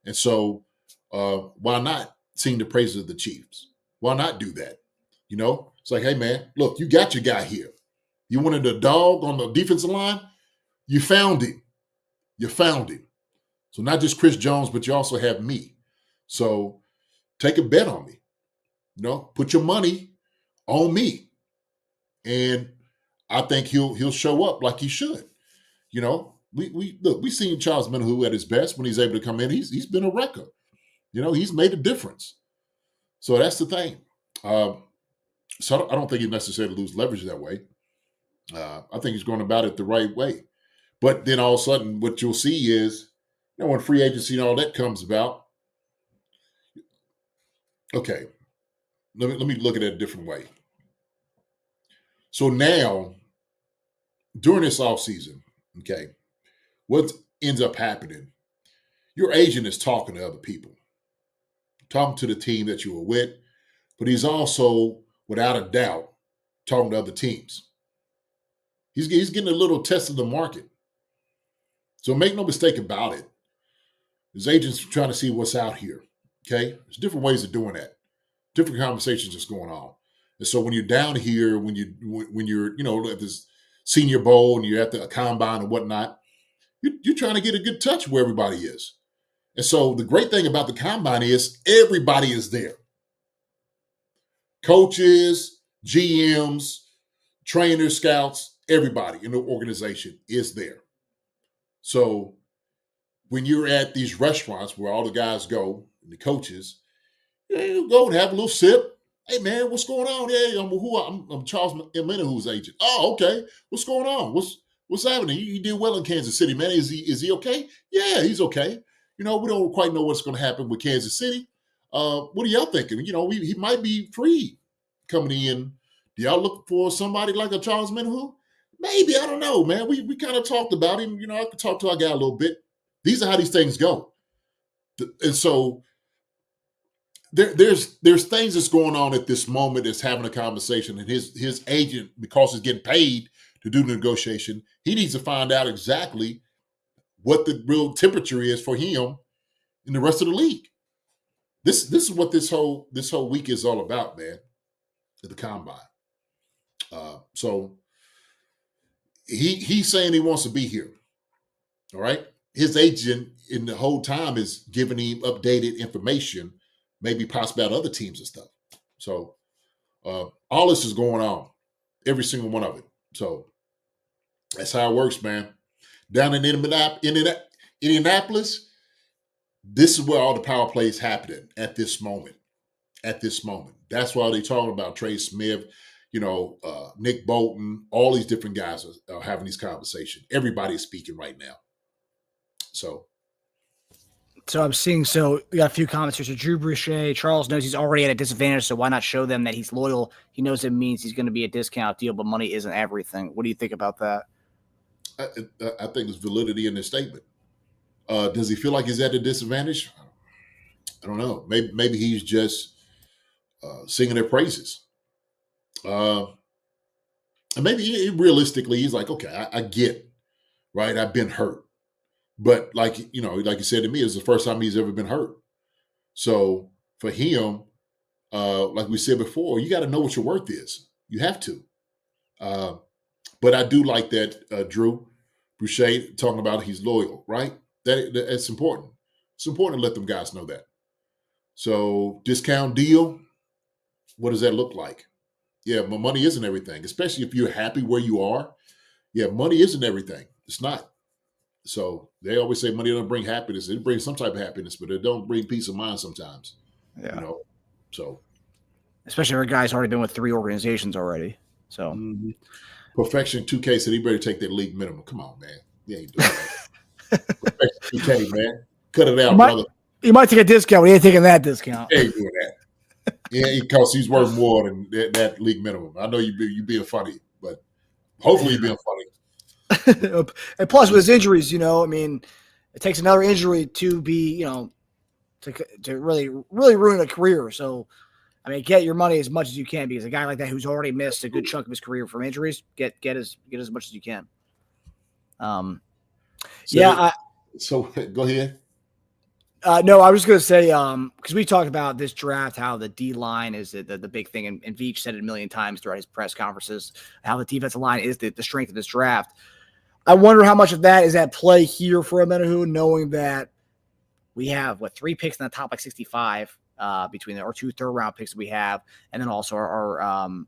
And so why not sing the praises of the Chiefs? Why not do that? It's like, hey, man, look, you got your guy here. You wanted a dog on the defensive line? You found him. So not just Chris Jones, but you also have me. So take a bet on me. Put your money on me. And I think he'll show up like he should. We've seen Charles Omenihu at his best when he's able to come in. He's been a wrecker. He's made a difference. So that's the thing. So I don't think he necessarily lose leverage that way. I think he's going about it the right way. But then all of a sudden, what you'll see is, when free agency and all that comes about, okay, let me look at it a different way. So now, during this offseason, okay, what ends up happening, your agent is talking to other people, talking to the team that you were with, but he's also, without a doubt, talking to other teams. He's getting a little test of the market. So make no mistake about it. His agent's trying to see what's out here. Okay, there's different ways of doing that. Different conversations just going on. And so when you're down here, when you're at this Senior Bowl and you're at the combine and whatnot, you're trying to get a good touch where everybody is. And so the great thing about the combine is everybody is there. Coaches, GMs, trainers, scouts, everybody in the organization is there. So when you're at these restaurants where all the guys go and the coaches, you go and have a little sip. Hey man, what's going on? Yeah, I'm Charles Omenihu's agent. Oh, okay. What's going on? What's happening? He did well in Kansas City, man. Is he okay? Yeah, he's okay. We don't quite know what's going to happen with Kansas City. What are y'all thinking? He might be free coming in. Do y'all look for somebody like a Charles Omenihu? Maybe, I don't know, man. We kind of talked about him. I could talk to our guy a little bit. These are how these things go. And so there's things that's going on at this moment that's having a conversation, and his agent, because he's getting paid to do the negotiation, he needs to find out exactly what the real temperature is for him in the rest of the league. This is what this whole week is all about, man. At the combine. So he's saying he wants to be here. All right. His agent in the whole time is giving him updated information, maybe possibly about other teams and stuff. So all this is going on, every single one of it. So that's how it works, man. Down in Indianapolis, this is where all the power plays happening at this moment. That's why they're talking about Trey Smith, Nick Bolton, all these different guys are having these conversations. Everybody's speaking right now. So I'm seeing, we got a few comments here. So Drew Boucher, Charles knows he's already at a disadvantage, so why not show them that he's loyal? He knows it means he's going to be a discount deal, but money isn't everything. What do you think about that? I think there's validity in this statement. Does he feel like he's at a disadvantage? I don't know. Maybe he's just singing their praises. And maybe realistically, he's like, okay, I get it, right? I've been hurt. But like you said to me, it's the first time he's ever been hurt. So for him, like we said before, you got to know what your worth is. You have to. But I do like that Drew Boucher talking about he's loyal, right? That's important. It's important to let them guys know that. So discount deal, what does that look like? Yeah, but money isn't everything, especially if you're happy where you are. Yeah, money isn't everything. It's not. So they always say money doesn't bring happiness. It brings some type of happiness, but it don't bring peace of mind sometimes. Yeah. So especially if a guy's already been with 3 organizations already. So Perfection 2K said he better take that league minimum. Come on, man. You ain't doing that. Perfection 2K, man. Cut it out, brother. You might take a discount. We ain't taking that discount. He ain't doing that. Yeah, because he's worth more than that league minimum. I know you being funny, but hopefully you're being funny. And plus with his injuries, it takes another injury to be, to really, really ruin a career. So, get your money as much as you can, because a guy like that who's already missed a good chunk of his career from injuries, get as much as you can. So go ahead. No, I was going to say, because we talked about this draft, how the D line is the big thing, and Veach said it a million times throughout his press conferences, how the defensive line is the strength of this draft. I wonder how much of that is at play here for Omenihu, knowing that we have 3 picks in the top 65 between our 2 third-round picks that we have, and then also our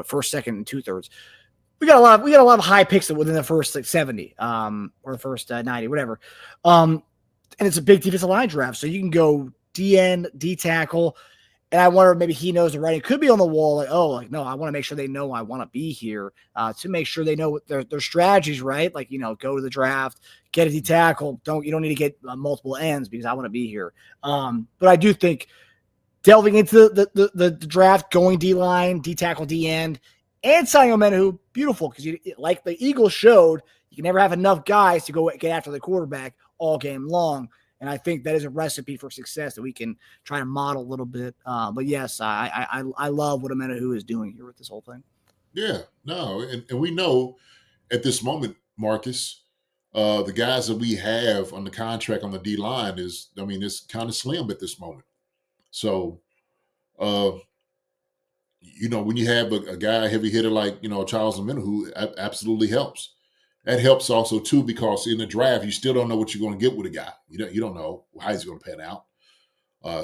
first, second, and 2/3. We got a lot of high picks within the first 70 or the first 90, whatever. And it's a big defensive line draft, so you can go D-end, D-tackle, and I wonder if maybe he knows the writing could be on the wall. No, I want to make sure they know I want to be here to make sure they know what their strategies, right? Go to the draft, get a D-tackle. You don't need to get multiple ends because I want to be here. But I do think delving into the draft, going D-line, D-tackle, D-end, and signing Omenihu, beautiful, because like the Eagles showed, you can never have enough guys to go get after the quarterback all game long. And I think that is a recipe for success that we can try to model a little bit. But yes, I love what Omenihu is doing here with this whole thing. Yeah, no, and we know at this moment, Marcus, the guys that we have on the contract on the D line is, I mean, it's kind of slim at this moment. So, you know, when you have a guy, heavy hitter like, you know, Charles Omenihu, absolutely helps. That helps also too, because in the draft, you still don't know what you're going to get with a guy. You don't know how he's going to pan out.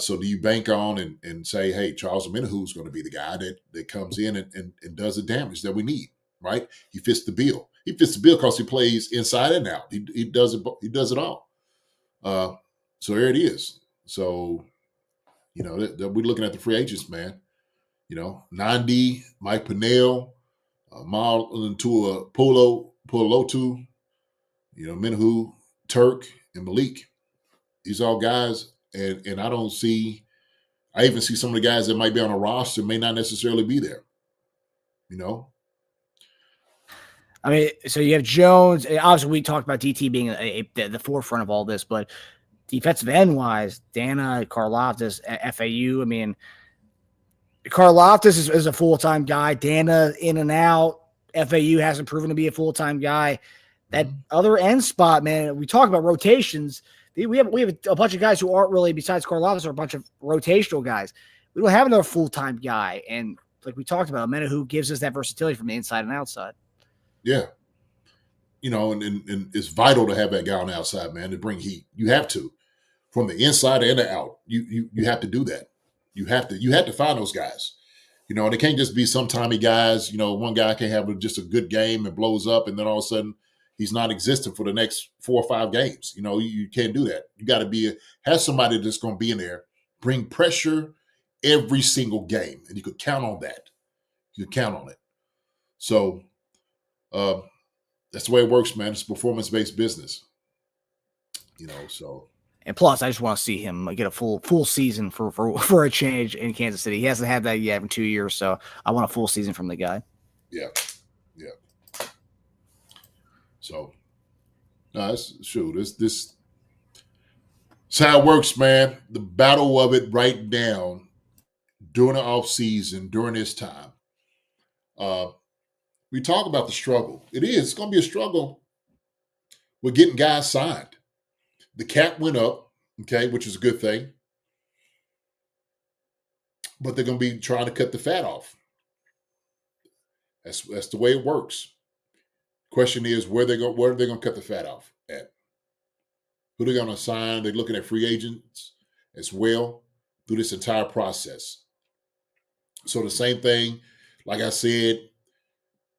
So do you bank on and say, hey, Charles Omenihu is going to be the guy that comes in and does the damage that we need, right? He fits the bill. He fits the bill because he plays inside and out. He does it. He does it all. So there it is. So, you know, we're looking at the free agents, man. You know, Nandi, Mike Pinnell, Marlon Tua, Polotu, you know, Menahu, Turk, and Malik. These are all guys, and I don't see. I even see some of the guys that might be on a roster may not necessarily be there. You know. I mean, so you have Jones. Obviously, we talked about DT being the forefront of all this, but defensive end wise, Dana, Karlaftis, FAU. I mean, Karlaftis is a full-time guy. Dana in and out. FAU hasn't proven to be a full-time guy. That other end spot, man, we talk about rotations. We have a bunch of guys who aren't really, besides Karlaftis, are a bunch of rotational guys. We don't have another full-time guy. And like we talked about, Omenihu gives us that versatility from the inside and outside. Yeah. You know, and it's vital to have that guy on the outside, man, to bring heat. You have to. From the inside and the out. You have to do that. You have to find those guys. You know, and it can't just be some timey guys. You know, one guy can have just a good game and blows up, and then all of a sudden he's not existent for the next 4 or 5 games. You know, you can't do that. You got to have somebody that's going to be in there, bring pressure every single game, and you could count on that. You could count on it. So that's the way it works, man. It's performance-based business. You know, so. And plus, I just want to see him get a full season for a change in Kansas City. He hasn't had that yet in 2 years, so I want a full season from the guy. Yeah. So, no, this is how it works, man. The battle of it right down during the offseason, during this time. We talk about the struggle. It's going to be a struggle with getting guys signed. The cap went up, okay, which is a good thing. But they're going to be trying to cut the fat off. That's the way it works. Question is, where are they going to cut the fat off at? Who they're going to sign? They're looking at free agents as well through this entire process. So the same thing, like I said,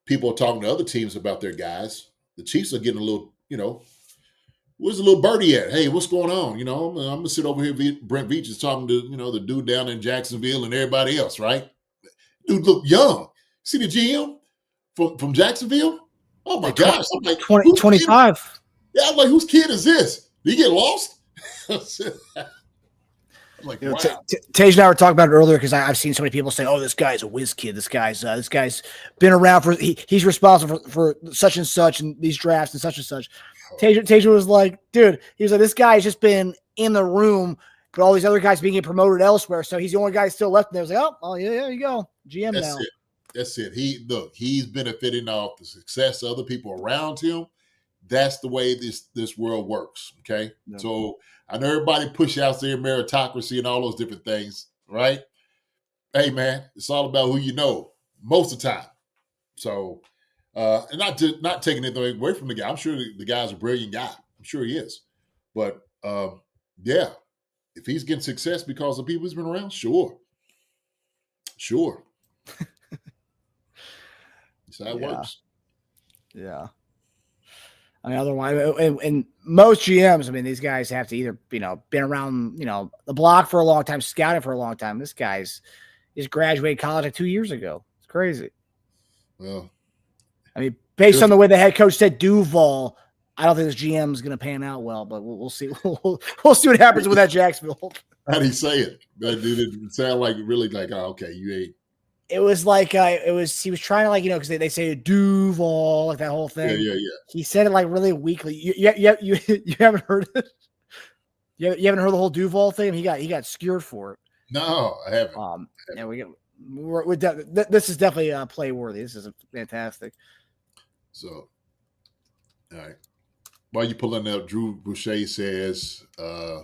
people are talking to other teams about their guys. The Chiefs are getting a little, you know, where's the little birdie at? Hey, what's going on? You know, I'm going to sit over here. Brent Veach is talking to, you know, the dude down in Jacksonville and everybody else, right? Dude look young. See the GM from Jacksonville? Oh, my gosh. I'm like, 25. Yeah, I'm like, whose kid is this? Did he get lost? I'm like, you know, wow. Tage and I were talking about it earlier because I've seen so many people say, "Oh, this guy's a whiz kid. This guy's been around for he's responsible for such and such and these drafts and such." Tage was like, "Dude," he was like, "This guy's just been in the room, but all these other guys being promoted elsewhere, so he's the only guy still left." And I was like, "Oh, yeah, there you go, GM now." That's it. He's benefiting off the success of other people around him. That's the way this world works. Okay, yeah. So I know everybody push out their meritocracy and all those different things, right? Hey, man, it's all about who you know most of the time. So, and not taking anything away from the guy. I'm sure the guy's a brilliant guy. I'm sure he is. But yeah, if he's getting success because of people he's been around, sure. That's how it works. Yeah. I mean, otherwise, and most GMs, I mean, these guys have to either, you know, been around, you know, the block for a long time, scouted for a long time. This guy's graduated college like 2 years ago. It's crazy. Well, I mean, based on the way the head coach said Duval, I don't think this GM is going to pan out well, but we'll see. We'll see what happens with that Jacksonville. How did he say it? Did it sound like really like, oh, okay, you ain't. It was like he was trying to, like, you know, because they say Duval, like that whole thing. Yeah. He said it like really weakly. You haven't heard it. You haven't heard the whole Duval thing. He got skewered for it. No, I haven't. Yeah, this is definitely play worthy. This is fantastic. So, all right. while you pulling up, Drew Boucher says, I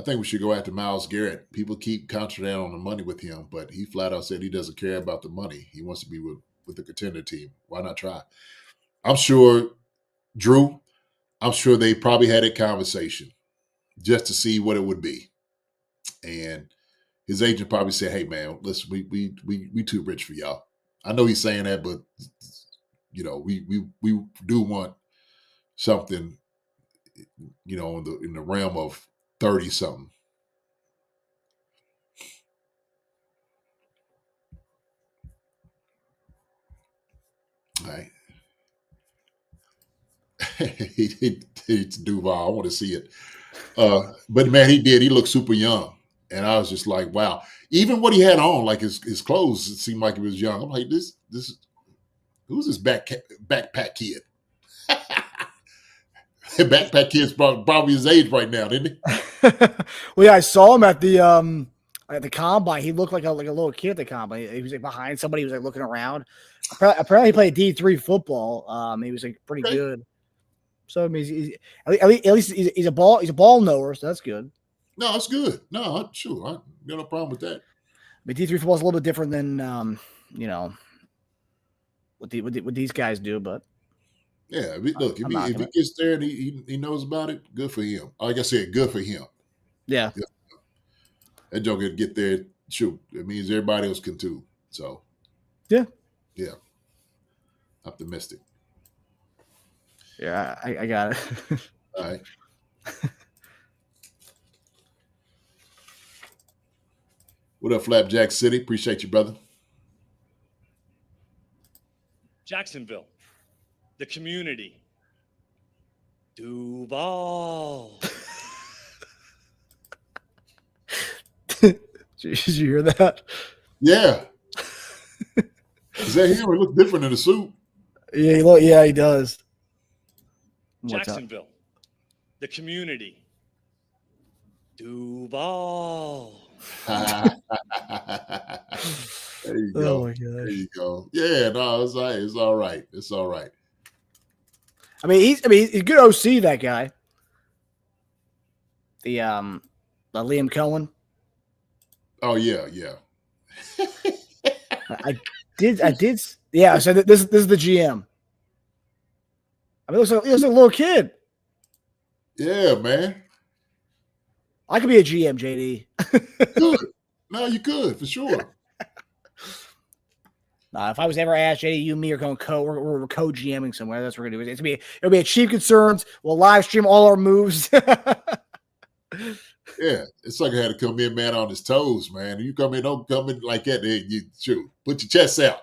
think we should go after Myles Garrett. People keep concentrating on the money with him, but he flat out said he doesn't care about the money. He wants to be with the contender team. Why not try? I'm sure, Drew, I'm sure they probably had a conversation just to see what it would be. And his agent probably said, hey, man, listen, we too rich for y'all. I know he's saying that, but, we do want something, in the realm of 30 something. All right. It's Duval. I want to see it. But man, he did. He looked super young. And I was just like, wow. Even what he had on, like his clothes, it seemed like he was young. I'm like, this who's this backpack kid? Backpack kid's probably his age right now, didn't he? Well, yeah, I saw him at the combine. He looked like a little kid at the combine. He was like behind somebody. He was like looking around. Apparently, he played D3 football. He was like pretty good. So I mean, he's at least he's a ball knower. So that's good. No, it's good. No, sure, I got no problem with that. But D3 football is a little bit different than what these guys do. But yeah, look, if he gets there and he knows about it, good for him. Like I said, good for him. Yeah, that joker get there. Shoot, it means everybody else can too. So yeah. Optimistic. Yeah, I got it. All right. What up, Flapjack City? Appreciate you, brother. Jacksonville, the community. Duval. Did you hear that? Yeah. Is that him? It looks different in the suit. Yeah, he does. Jacksonville, the community. Duval. There you go. Oh my gosh. There you go. Yeah, no, it's all right. It's all right. It's all right. I mean, he's a good OC, that guy. The Liam Cohen. Oh yeah. I did. Yeah. So this is the GM. I mean, he looks like a little kid. Yeah, man. I could be a GM, JD. Good. No, you could for sure. If I was ever asked, JD, you and me are going we're co-GMing somewhere. That's what we're gonna do. It'll be a Chief Concerns. We'll live stream all our moves. Yeah, it's like I had to come in, man, on his toes, man. You don't come in like that. You shoot, put your chest out.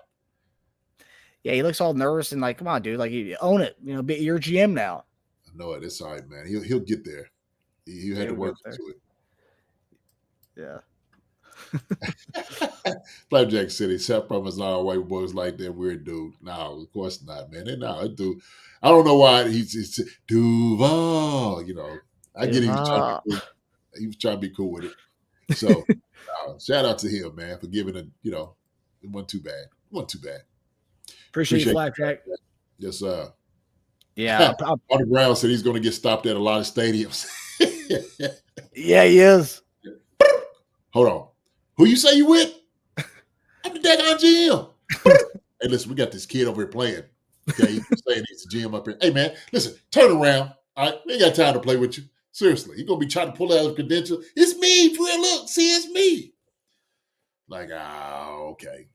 Yeah, he looks all nervous and like, come on, dude, like you own it. You're GM now. I know it. It's all right, man. He'll get there. He had to work into Yeah. it. Flapjack City, Seth promised all white boys like that weird dude. No, of course not, man. Dude. I don't know why he's Duval. I get he was trying to be cool with it. So shout out to him, man, for giving it. It wasn't too bad. Appreciate you, Flapjack. Yes, yeah. On the ground said he's going to get stopped at a lot of stadiums. Yeah, he is. Hold on. Who you say you with? I'm the daggone GM. Hey, listen, we got this kid over here playing. Okay, he's saying he's the GM up here. Hey, man, listen, turn around. All right, we ain't got time to play with you. Seriously, you're going to be trying to pull out his credential. It's me, for real. Look, see, it's me. Like, okay.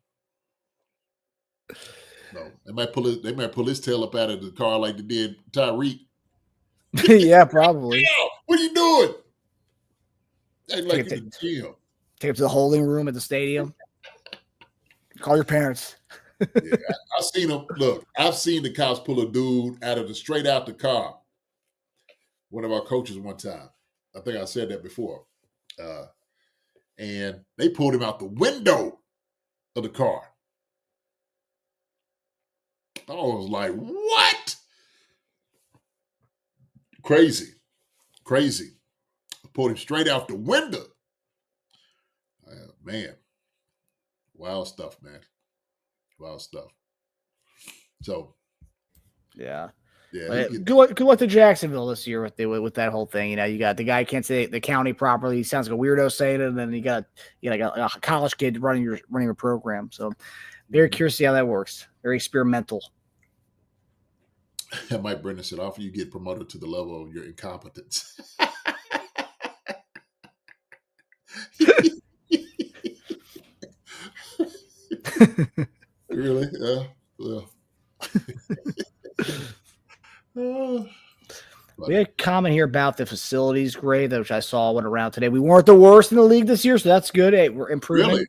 No, they might pull his tail up out of the car like they did Tyreek. Yeah, probably. Yeah, what are you doing? Act like you're the GM. Take him to the holding room at the stadium. Call your parents. Yeah, I've seen him. Look, I've seen the cops pull a dude straight out the car. One of our coaches one time. I think I said that before. And they pulled him out the window of the car. I was like, what? Crazy. Pulled him straight out the window. Man. Wild stuff, man. Wild stuff. So. Yeah. Yeah, Good luck to Jacksonville this year with that whole thing. You got the guy can't say the county properly. He sounds like a weirdo saying it, and then you got a college kid running your program. So very curious to see how that works. Very experimental. Mike Brennan said, "After you get promoted to the level of your incompetence." Really? Yeah. Well. We had a comment here about the facilities grade, which I saw went around today. We weren't the worst in the league this year, so that's good. Hey, we're improving. Really?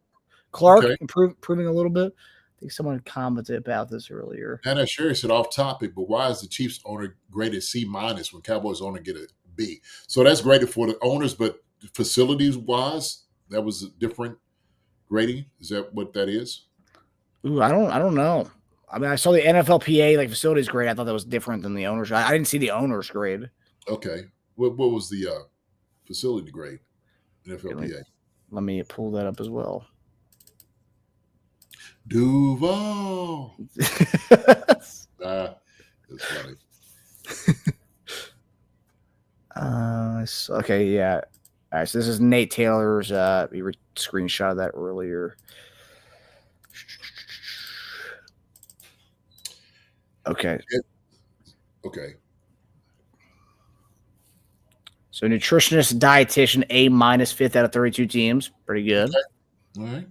Clark, Okay. improving a little bit. I think someone commented about this earlier. Anna Sherry said, off topic, but why is the Chiefs owner graded C- when Cowboys owner get a B? So that's graded for the owners, but facilities wise, that was a different grading. Is that what that is? Ooh, I don't know. I mean, I saw the NFLPA facilities grade. I thought that was different than the owners. I didn't see the owners grade. Okay. What was the facility grade? NFLPA. Let me pull that up as well. Duval. That's funny. Okay, yeah. All right, so this is Nate Taylor's. We screenshot that earlier. Okay. Okay. So nutritionist, dietitian, A-, fifth out of 32 teams. Pretty good. Okay. All right.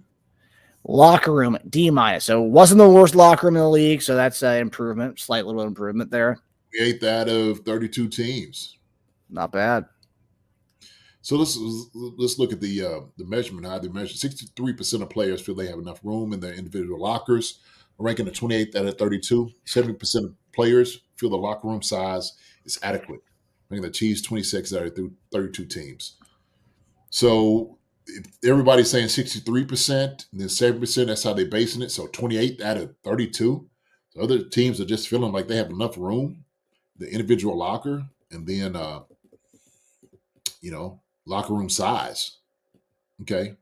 Locker room, D-. So it wasn't the worst locker room in the league, so that's an improvement, slight little improvement there. 8th out of 32 teams. Not bad. So let's look at the measurement. How they measure 63% of players feel they have enough room in their individual lockers, ranking the 28th out of 32. 70% of players feel the locker room size is adequate, ranking the Chiefs 26 out of 32 teams. So if everybody's saying 63%, and then 7%, that's how they're basing it. So 28 out of 32. So other teams are just feeling like they have enough room, the individual locker, and then locker room size. Okay.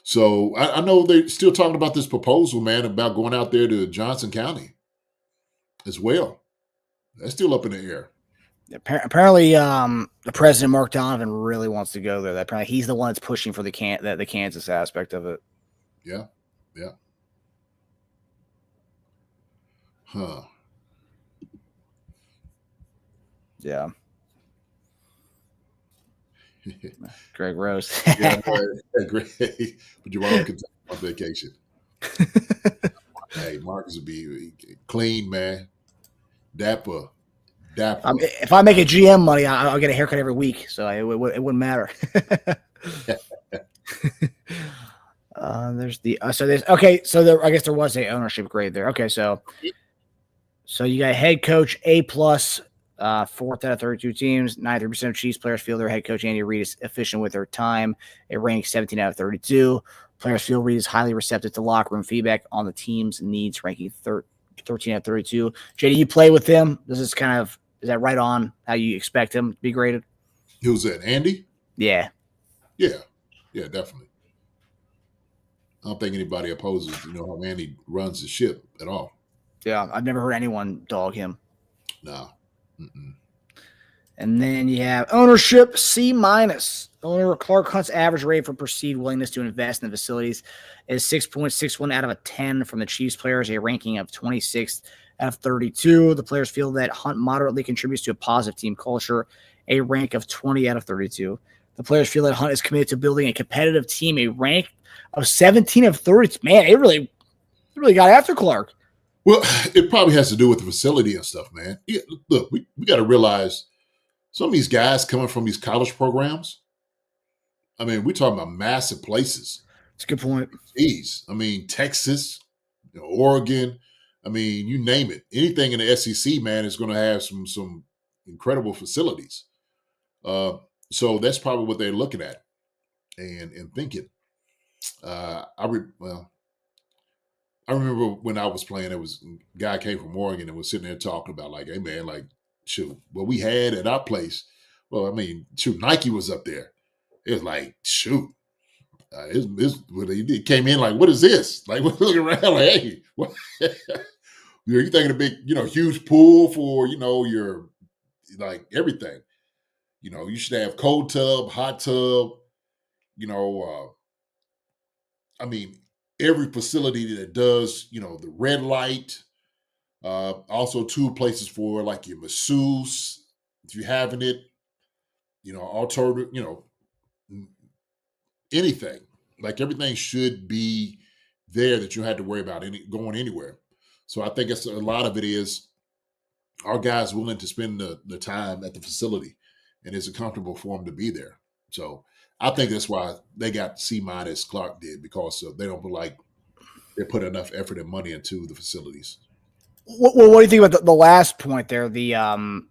So I know they're still talking about this proposal, man, about going out there to Johnson County as well. That's still up in the air. Apparently, the president, Mark Donovan, really wants to go there. Apparently, he's the one that's pushing for the Kansas aspect of it. Yeah. Yeah. Huh. Yeah. Greg Rose. Yeah, great. But your mom can take on vacation. Hey, Marcus would be clean, man. Dapper. If I make a GM money, I'll get a haircut every week, so it wouldn't matter. There's the I guess there was a ownership grade there. Okay, so you got head coach A+. 4th out of 32 teams. 93% of Chiefs players feel their head coach Andy Reid is efficient with their time. It ranks 17 out of 32. Players feel Reid is highly receptive to locker room feedback on the team's needs, ranking 13 out of 32. JD, you play with him. Is that right on how you expect him to be graded? Who's that, Andy? Yeah. Yeah, definitely. I don't think anybody opposes, how Andy runs the ship at all. Yeah, I've never heard anyone dog him. No. Mm-mm. And then you have ownership C-. Owner Clark Hunt's average rate for perceived willingness to invest in the facilities is 6.61 out of 10 from the Chiefs players, a ranking of 26th out of 32. The players feel that Hunt moderately contributes to a positive team culture, a rank of 20 out of 32. The players feel that Hunt is committed to building a competitive team, a rank of 17 of 30. Man, it really got after Clark. Well, it probably has to do with the facility and stuff, man. Yeah, look, we got to realize some of these guys coming from these college programs, I mean, we're talking about massive places. That's a good point. Jeez. I mean, Texas, Oregon, I mean, you name it. Anything in the SEC, man, is going to have some incredible facilities. So that's probably what they're looking at and thinking. I remember when I was playing, there was a guy came from Oregon and was sitting there talking about like, hey man, like, shoot, what we had at our place. Well, I mean, shoot, Nike was up there. It was like, shoot, it came in like, what is this? Like, we're looking around like, hey, what? You're thinking a big, huge pool for, your like everything. You should have cold tub, hot tub, I mean, every facility that does, the red light, also 2 places for like your masseuse, if you're having it, alternative, anything. Like everything should be there that you had to worry about going anywhere. So I think a lot of it is our guys willing to spend the time at the facility, and it's comfortable for them to be there. So I think that's why they got C- Clark did, because they don't feel like they put enough effort and money into the facilities. What do you think about the last point there? The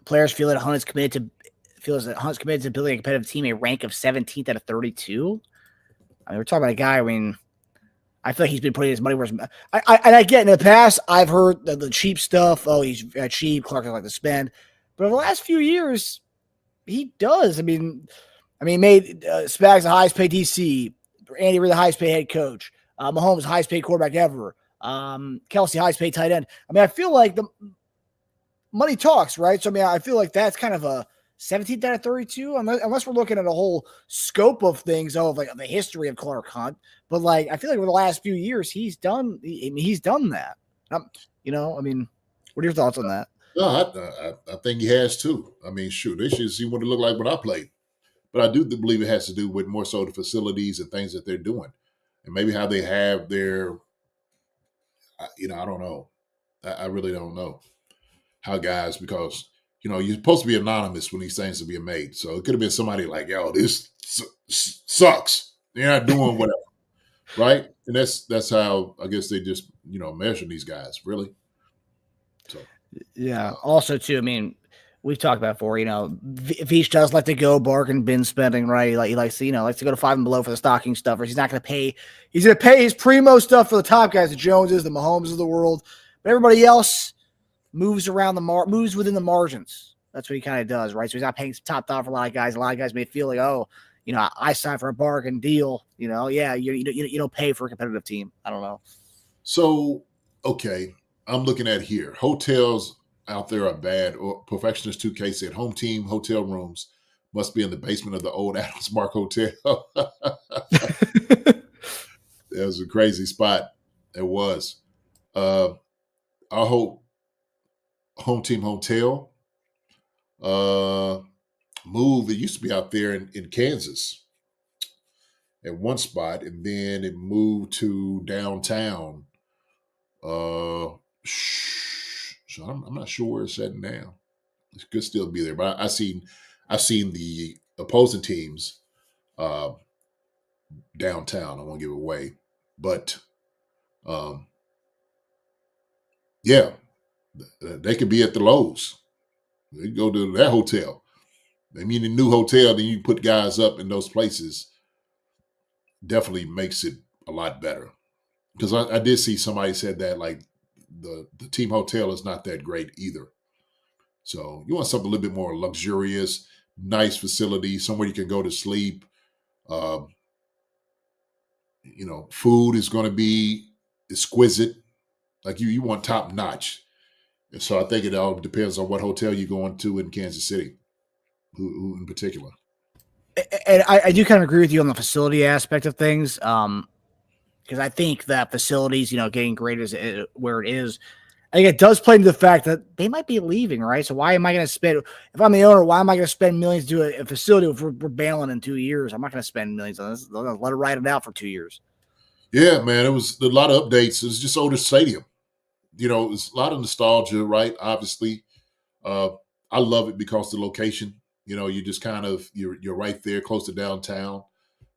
players feel that Hunt is committed to building a competitive team, a rank of 17th out of 32. I mean, we're talking about a guy. I mean, I feel like he's been putting his money where I get in the past, I've heard the cheap stuff. Oh, he's cheap. Clark doesn't like to spend. But in the last few years, he does. I mean, he made Spags the highest paid DC, Andy Reid the highest paid head coach, Mahomes the highest paid quarterback ever, Kelce highest paid tight end. I mean, I feel like the money talks, right? So, I mean, I feel like that's kind of a 17th out of 32, unless we're looking at a whole scope of things, of like the history of Clark Hunt. But like, I feel like over the last few years, he's done that. I mean, what are your thoughts on that? No, I think he has too. I mean, shoot, they should see what it looked like when I played. But I do believe it has to do with more so the facilities and things that they're doing, and maybe how they have their, I don't know. I really don't know how guys, because you're supposed to be anonymous when these things are being made. So it could have been somebody like, yo, this sucks. They're not doing whatever, right? And that's how I guess they just measure these guys, really. So yeah. Also, too, I mean, we've talked about before. Veach does like to go bargain bin spending, right? He likes to likes to go to 5 and below for the stocking stuffers. He's not going to pay. He's going to pay his primo stuff for the top guys, the Joneses, the Mahomes of the world, but everybody else moves around moves within the margins. That's what he kind of does, right? So he's not paying top dollar for a lot of guys. A lot of guys may feel like, oh, I signed for a bargain deal. Yeah, you don't pay for a competitive team. I don't know. So, okay, I'm looking at here. Hotels out there are bad. Or Perfectionist 2K said home team hotel rooms must be in the basement of the old Adams Mark Hotel. That was a crazy spot. It was. Our home team hotel moved. It used to be out there in Kansas at one spot, and then it moved to downtown. So I'm not sure where it's at now. It could still be there, but I've seen the opposing teams downtown. I won't give it away, but yeah, they could be at the Lowe's. They go to that hotel. They mean a new hotel, then you put guys up in those places. Definitely makes it a lot better. Because I did see somebody said that like the team hotel is not that great either. So you want something a little bit more luxurious, nice facility, somewhere you can go to sleep. Food is going to be exquisite. Like you want top notch. And so I think it all depends on what hotel you're going to in Kansas City, who in particular. And I do kind of agree with you on the facility aspect of things. Because I think that facilities, getting great as where it is, I think it does play into the fact that they might be leaving, right? So why am I going to spend, if I'm the owner, why am I going to spend millions to do a facility if we're bailing in 2 years? I'm not going to spend millions on this. Let it ride it out for 2 years. Yeah, man, it was a lot of updates. It was just older stadium. It's a lot of nostalgia, right? Obviously, I love it because the location. You just kind of you're right there, close to downtown.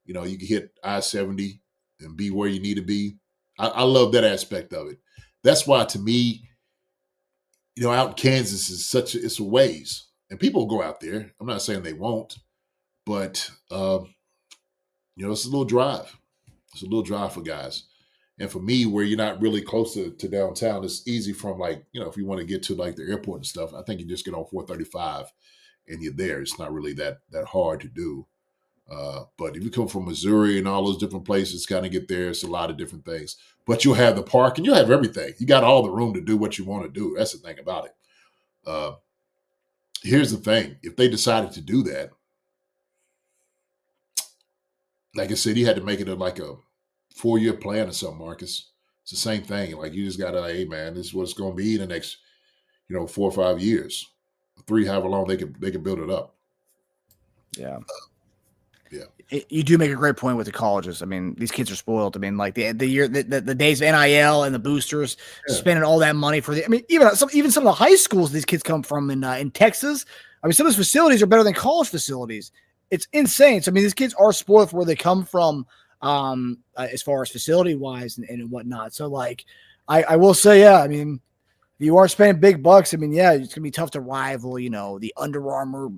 You can hit I-70 and be where you need to be. I love that aspect of it. That's why, to me, out in Kansas is it's a ways, and people go out there. I'm not saying they won't, but it's a little drive. It's a little drive for guys. And for me, where you're not really close to downtown, it's easy from if you want to get to like the airport and stuff, I think you just get on 435 and you're there. It's not really that hard to do. But if you come from Missouri and all those different places, kind of get there, it's a lot of different things. But you'll have the park and you'll have everything. You got all the room to do what you want to do. That's the thing about it. Here's the thing. If they decided to do that, like I said, he had to make it like a 4-year plan or something, Marcus. It's the same thing. Like you just got to, hey, man, this is what it's going to be in the next, 4 or 5 years. 3, however long they can build it up. Yeah. Yeah. You do make a great point with the colleges. I mean, these kids are spoiled. I mean, like the days of NIL and the boosters, spending all that money for the. I mean, even some of the high schools these kids come from in Texas. I mean, some of those facilities are better than college facilities. It's insane. So I mean, these kids are spoiled for where they come from, as far as facility wise and whatnot. So like, I will say, yeah. I mean, if you are spending big bucks, I mean, yeah, it's gonna be tough to rival, the Under Armour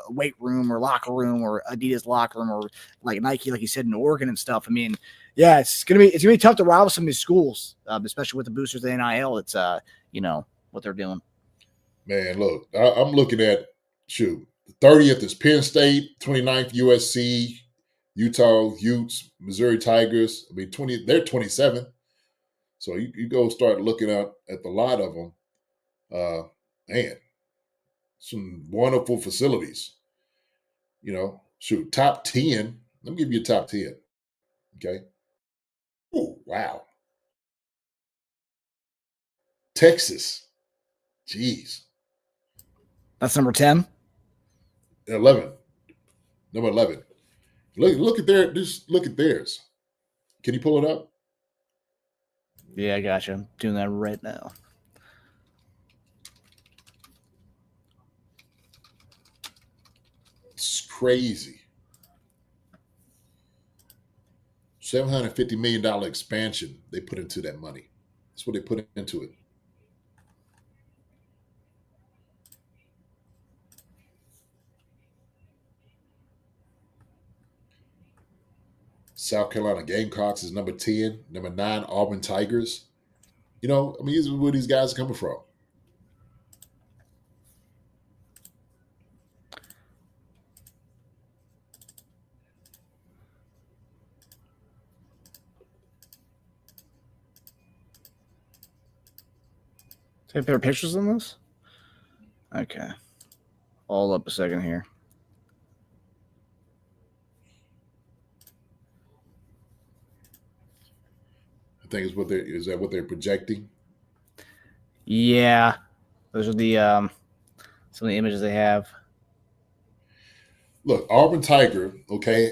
weight room or locker room or Adidas locker room or like Nike, like you said in Oregon and stuff. I mean, yeah, it's gonna be tough to rival some of these schools, especially with the boosters of the NIL. It's what they're doing. Man, look, I'm looking at the 30th is Penn State, 29th USC, Utah Utes, Missouri Tigers. I mean, they're 27th. So you go start looking at the lot of them. Man, some wonderful facilities. Top 10. Let me give you a top 10. Okay. Oh, wow. Texas. Jeez. That's number 10. 11. Number 11. Look at theirs. Can you pull it up? Yeah, I gotcha. I'm doing that right now. It's crazy. $750 million expansion they put into that money. That's what they put into it. South Carolina Gamecocks is number 10. Number 9, Auburn Tigers. I mean, these are where these guys are coming from. Take better pictures than this? Okay. All up a second here. I think is that what they're projecting? Yeah. Those are the some of the images they have. Look, Auburn Tiger,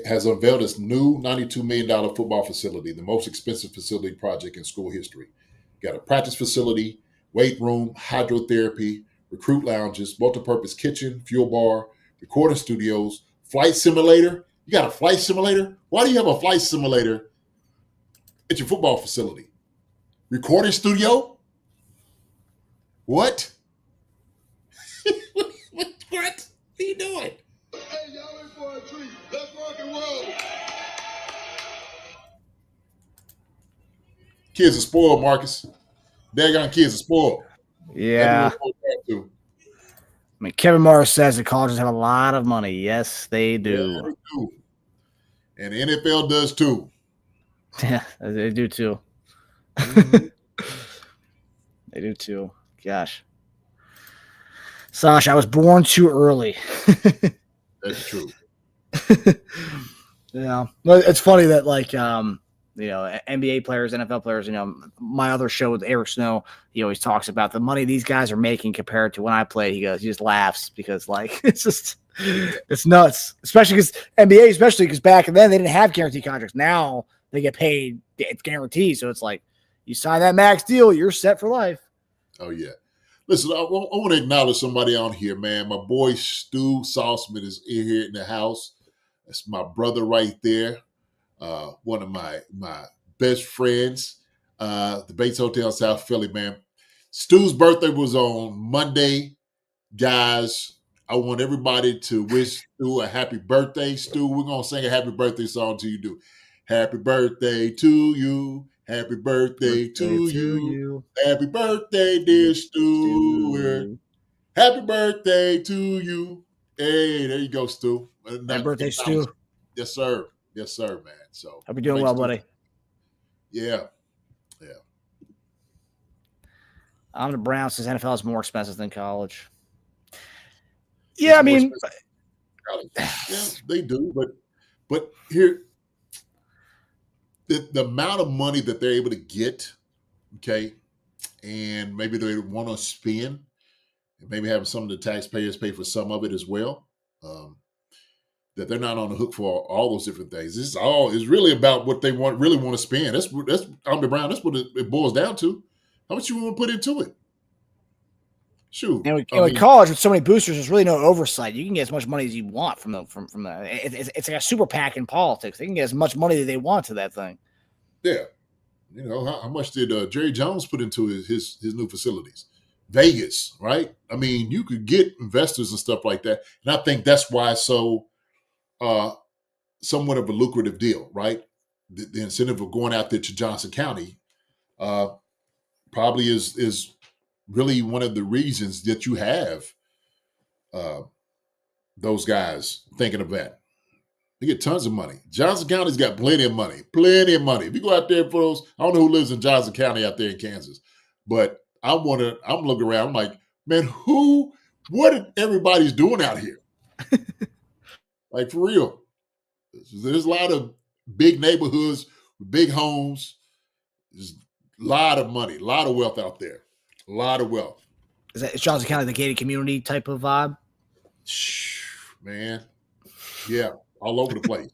has unveiled its new $92 million football facility, the most expensive facility project in school history. Got a practice facility, weight room, hydrotherapy, recruit lounges, multipurpose kitchen, fuel bar, recording studios, flight simulator. You got a flight simulator? Why do you have a flight simulator at your football facility? Recording studio? What? What? What are you doing? Hey, y'all in for a treat. Let's rock and roll. Kids are spoiled, Marcus. Daggone kids are spoiled. Yeah. I mean, Kevin Morris says the colleges have a lot of money. Yes, they do. Yeah, they do. And the NFL does too. Yeah, they do too. Mm-hmm. They do too. Gosh. Sasha, I was born too early. That's true. Yeah. Well, it's funny that NBA players, NFL players, my other show with Eric Snow, he always talks about the money these guys are making compared to when I played. He just laughs because it's nuts, especially because back then they didn't have guaranteed contracts. Now they get paid. It's guaranteed. So it's like you sign that max deal, you're set for life. Oh, yeah. Listen, I want to acknowledge somebody on here, man. My boy Stu Salzman is here in the house. That's my brother right there. One of my best friends, the Bates Hotel in South Philly, man. Stu's birthday was on Monday. Guys, I want everybody to wish Stu a happy birthday. Stu, we're going to sing a happy birthday song till you do. Happy birthday to you. Happy birthday to you. Happy birthday, dear Stewart. Happy birthday to you. Hey, there you go, Stu. Happy birthday, Stu. Yes, sir. Yes, sir, man. So Hope you're doing well, buddy. Yeah. I'm the Browns since NFL is more expensive than college. Yeah, I mean, yeah, they do, but here, the amount of money that they're able to get, okay, and maybe they want to spend, and maybe having some of the taxpayers pay for some of it as well. That they're not on the hook for all those different things. This is all is really about what they really want to spend. That's on the Brown. That's what it boils down to. How much you want to put into it? Shoot. And with college, with so many boosters, there's really no oversight. You can get as much money as you want from the. It's like a super PAC in politics. They can get as much money as they want to that thing. Yeah, how much did Jerry Jones put into his new facilities? Vegas, right? I mean, you could get investors and stuff like that, and I think that's why it's so somewhat of a lucrative deal, right? The incentive of going out there to Johnson County probably is really one of the reasons that you have those guys thinking of that. They get tons of money. Johnson County's got plenty of money. Plenty of money. If you go out there for those, I don't know who lives in Johnson County out there in Kansas, but I'm looking around, I'm like, man, what everybody's doing out here? Like, for real. There's a lot of big neighborhoods, big homes. There's a lot of money, a lot of wealth out there. A lot of wealth. Is Johnson County the gated community type of vibe? Man, yeah, all over the place.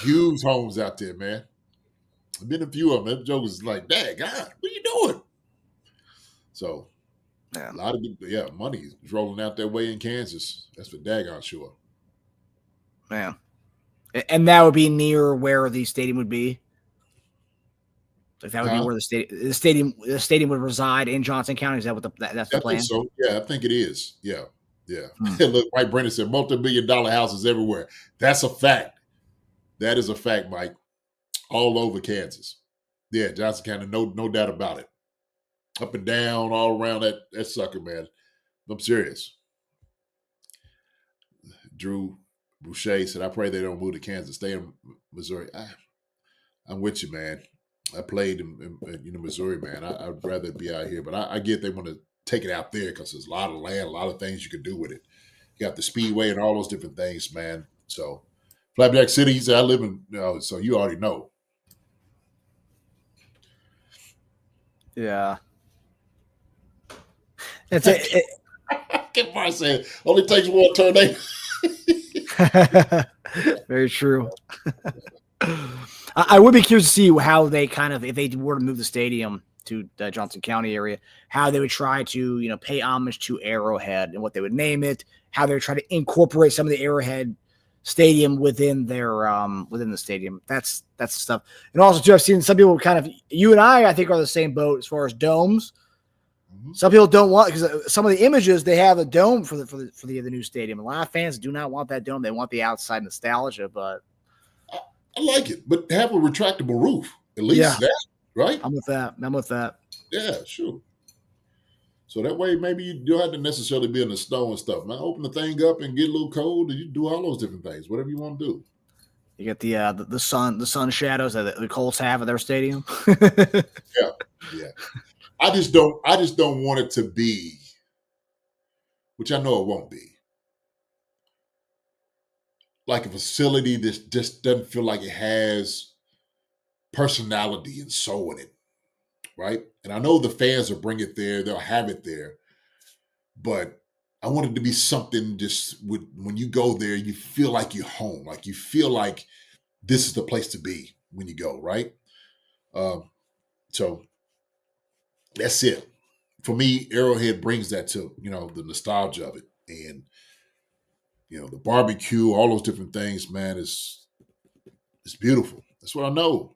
Huge homes out there, man. I've been a few of them. That joke is like, dang, God, what are you doing? So, a lot of money is rolling out that way in Kansas. That's for daggone sure. Man. And that would be near where the stadium would be? Like that would be where the stadium would reside in Johnson County. Is that what that's the plan? I think so. Yeah, I think it is. Yeah. Look, Mike Brennan said multi-million-dollar houses everywhere. That's a fact. That is a fact, Mike. All over Kansas. Yeah, Johnson County, no doubt about it. Up and down, all around that sucker, man. I'm serious. Drew Boucher said, I pray they don't move to Kansas, stay in Missouri. I'm with you, man. I played in Missouri, man. I'd rather be out here, but I get they want to take it out there because there's a lot of land, a lot of things you can do with it. You got the speedway and all those different things, man. So Flapjack City, he said, I live in, so you already know. Yeah. That's it. Get Mark saying, only takes one tornado. Very true. I would be curious to see how they if they were to move the stadium to the Johnson County area, how they would try to, pay homage to Arrowhead and what they would name it, how they would try to incorporate some of the Arrowhead stadium within their within the stadium. That's the stuff. And also, too, I've seen some people you and I think, are the same boat as far as domes. Mm-hmm. Some people don't want, because some of the images, they have a dome for the new stadium. A lot of fans do not want that dome. They want the outside nostalgia, but I like it, but have a retractable roof. At least that, right? I'm with that. Yeah, sure. So that way, maybe you don't have to necessarily be in the snow and stuff. Man, open the thing up and get a little cold, and you do all those different things, whatever you want to do. You get the sun shadows that the Colts have at their stadium. Yeah. I just don't want it to be, which I know it won't be, like a facility that just doesn't feel like it has personality and soul in it, right? And I know the fans will bring it there, they'll have it there, but I want it to be something just when you go there, you feel like you're home, like you feel like this is the place to be when you go, right? So that's it. For me, Arrowhead brings that to, the nostalgia of it. And the barbecue, all those different things, man, it's beautiful. That's what I know.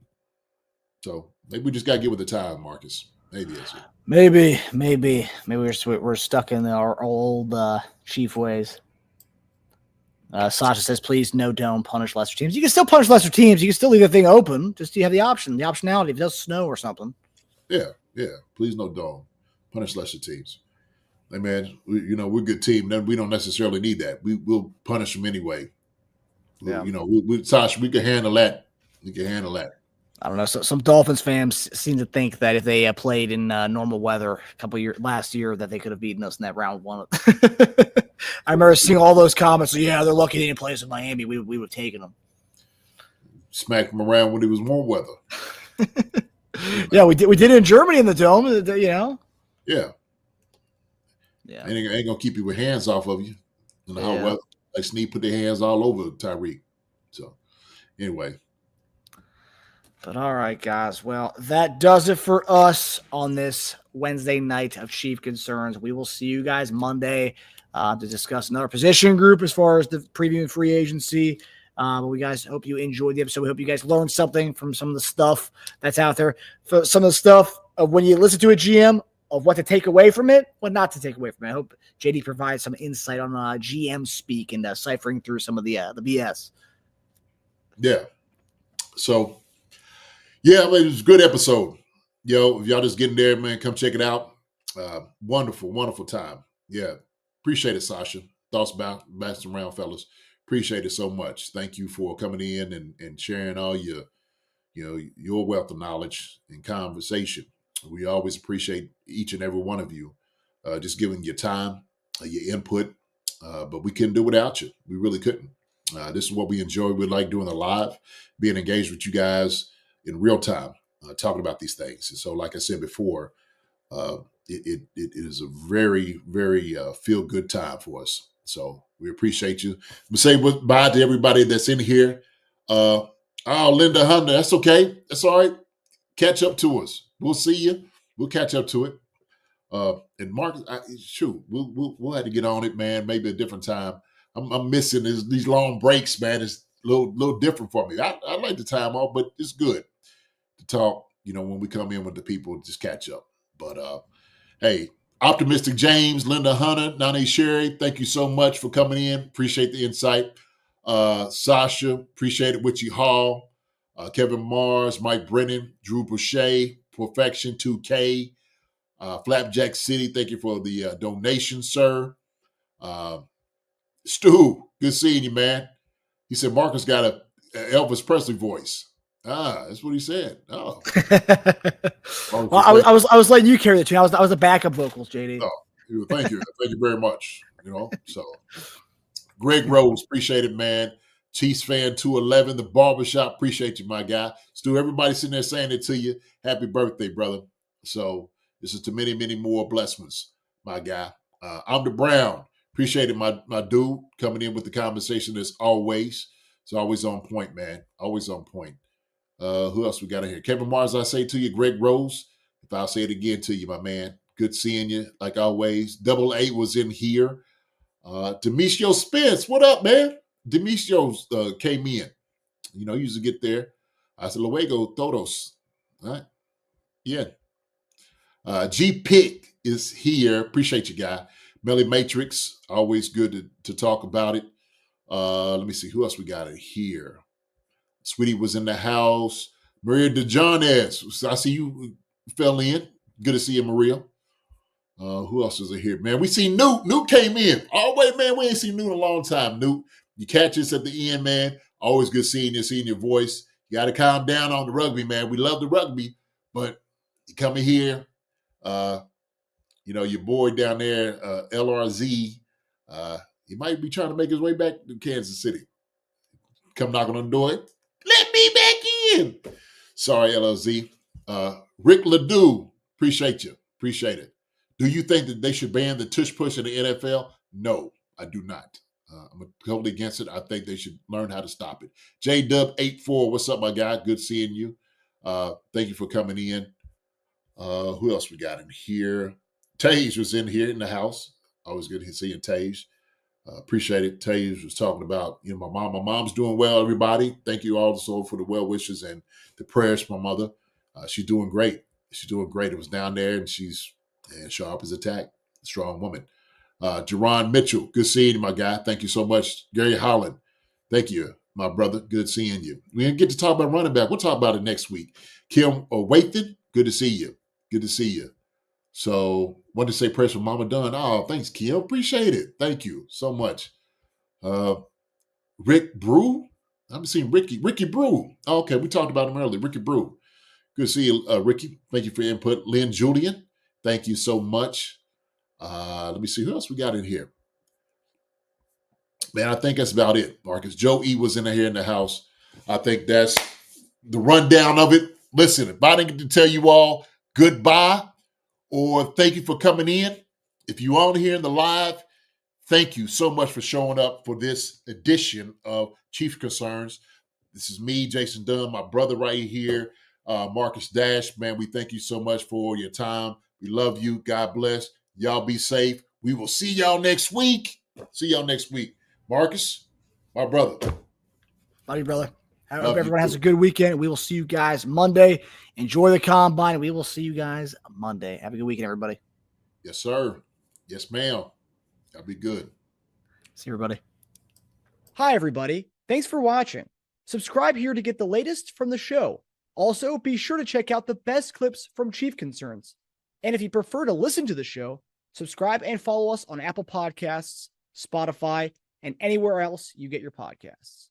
So maybe we just got to get with the time, Marcus. Maybe that's it. Maybe we're stuck in our old Chief ways. Sasha says, please, no dome, punish lesser teams. You can still punish lesser teams. You can still leave the thing open. Just you have the optionality if it does snow or something. Yeah. Please, no dome. Punish lesser teams. Hey, man, we're a good team. We don't necessarily need that. We'll punish them anyway. Yeah. You know, Sasha, we can handle that. We can handle that. I don't know. So some Dolphins fans seem to think that if they played in normal weather last year, that they could have beaten us in that round one. I remember seeing all those comments. Yeah, they're lucky they didn't play us in Miami. We would have taken them. Smacked them around when it was warm weather. Yeah, we did it in Germany in the dome. You know. Yeah. Yeah. Ain't gonna keep you with hands off of you in the hot weather. Like Snead put their hands all over Tyreek. So anyway. But all right, guys. Well, that does it for us on this Wednesday night of Chief Concerns. We will see you guys Monday to discuss another position group as far as the previewing free agency. But we guys hope you enjoyed the episode. We hope you guys learned something from some of the stuff that's out there. For some of the stuff of when you listen to a GM of what to take away from it, what not to take away from it. I hope JD provides some insight on GM speak and ciphering through some of the BS. Yeah. So. Yeah, it was a good episode. Yo, if y'all just getting there, man, come check it out. Wonderful, wonderful time. Yeah. Appreciate it, Sasha. Thoughts bouncing around, fellas. Appreciate it so much. Thank you for coming in and sharing all your wealth of knowledge and conversation. We always appreciate each and every one of you just giving your time, your input. But we couldn't do without you. We really couldn't. This is what we enjoy. We like doing the live, being engaged with you guys in real time, talking about these things. And so, like I said before, it is a very, very feel-good time for us. So we appreciate you. We say bye to everybody that's in here. Linda Hunter, that's okay. That's all right. Catch up to us. We'll see you. We'll catch up to it. And Mark, we'll have to get on it, man. Maybe a different time. I'm missing these long breaks, man. It's a little different for me. I like the time off, but it's good to talk, when we come in with the people, just catch up. But hey, Optimistic James, Linda Hunter, Nane Sherry, thank you so much for coming in. Appreciate the insight. Sasha, appreciate it. Witchy Hall, Kevin Mars, Mike Brennan, Drew Boucher, Perfection 2K, Flapjack City, thank you for the donation, sir. Stu, good seeing you, man. He said Marcus got a Elvis Presley voice. That's what he said. Oh, well, I was letting you carry the tune. I was the backup vocals, JD. Oh, thank you very much. So Greg Rose, appreciate it, man. Chiefs fan 211, the barbershop, appreciate you, my guy. Stu, everybody sitting there saying it to you. Happy birthday, brother. So this is to many, many more blessings, my guy. I'm the Brown. Appreciate it, my dude, coming in with the conversation as always. It's always on point, man. Always on point. Who else we got in here? Kevin Mars, I say to you. Greg Rose, if I'll say it again to you, my man. Good seeing you, like always. Double A was in here. Demetrio Spence, what up, man? Demetrio came in. He used to get there. I said, Luego Todos. All right? Yeah. G Pick is here. Appreciate you, guy. Melly Matrix, always good to talk about it. Let me see. Who else we got in here? Sweetie was in the house. Maria DeJohnes. I see you fell in. Good to see you, Maria. Who else is in here? Man, we see Newt. Newt came in. Oh, wait, man, we ain't seen Newt in a long time, Newt. You catch us at the end, man. Always good seeing your voice. You got to calm down on the rugby, man. We love the rugby, but you coming here, your boy down there, LRZ, he might be trying to make his way back to Kansas City. Come knocking on the door. Let me back in. Sorry, LLZ. Rick Ledoux, appreciate you. Appreciate it. Do you think that they should ban the tush push in the NFL? No, I do not. I'm totally against it. I think they should learn how to stop it. JDub84, what's up, my guy? Good seeing you. Thank you for coming in. Who else we got in here? Tage was in here in the house. Always good to see you, Tage. Appreciate it. Tage was talking about, my mom. My mom's doing well, everybody. Thank you also for the well wishes and the prayers for my mother. She's doing great. She's doing great. It was down there, and she's sharp as a tack. Strong woman. Jerron Mitchell, good seeing you, my guy. Thank you so much. Gary Holland, thank you, my brother. Good seeing you. We didn't get to talk about running back. We'll talk about it next week. Kim Wathan, good to see you. Good to see you. So, wanted to say prayers for Mama Dunn. Oh, thanks, Kim. Appreciate it. Thank you so much. Rick Brew, I haven't seen Ricky Brew. Okay, we talked about him earlier. Ricky Brew. Good to see you, Ricky. Thank you for your input. Lynn Julian, thank you so much. Let me see who else we got in here. Man, I think that's about it, Marcus. Joe E was in here in the house. I think that's the rundown of it. Listen, if I didn't get to tell you all goodbye or thank you for coming in, if you on here in the live, thank you so much for showing up for this edition of Chief Concerns. This is me, Jason Dunn, my brother right here, Marcus Dash. Man, we thank you so much for your time. We love you. God bless. Y'all be safe. We will see y'all next week. See y'all next week. Marcus, my brother. Love you, brother. I hope everyone has a good weekend. We will see you guys Monday. Enjoy the combine. We will see you guys Monday. Have a good weekend, everybody. Yes, sir. Yes, ma'am. That'll be good. See you, everybody. Hi, everybody. Thanks for watching. Subscribe here to get the latest from the show. Also, be sure to check out the best clips from Chief Concerns. And if you prefer to listen to the show, subscribe and follow us on Apple Podcasts, Spotify, and anywhere else you get your podcasts.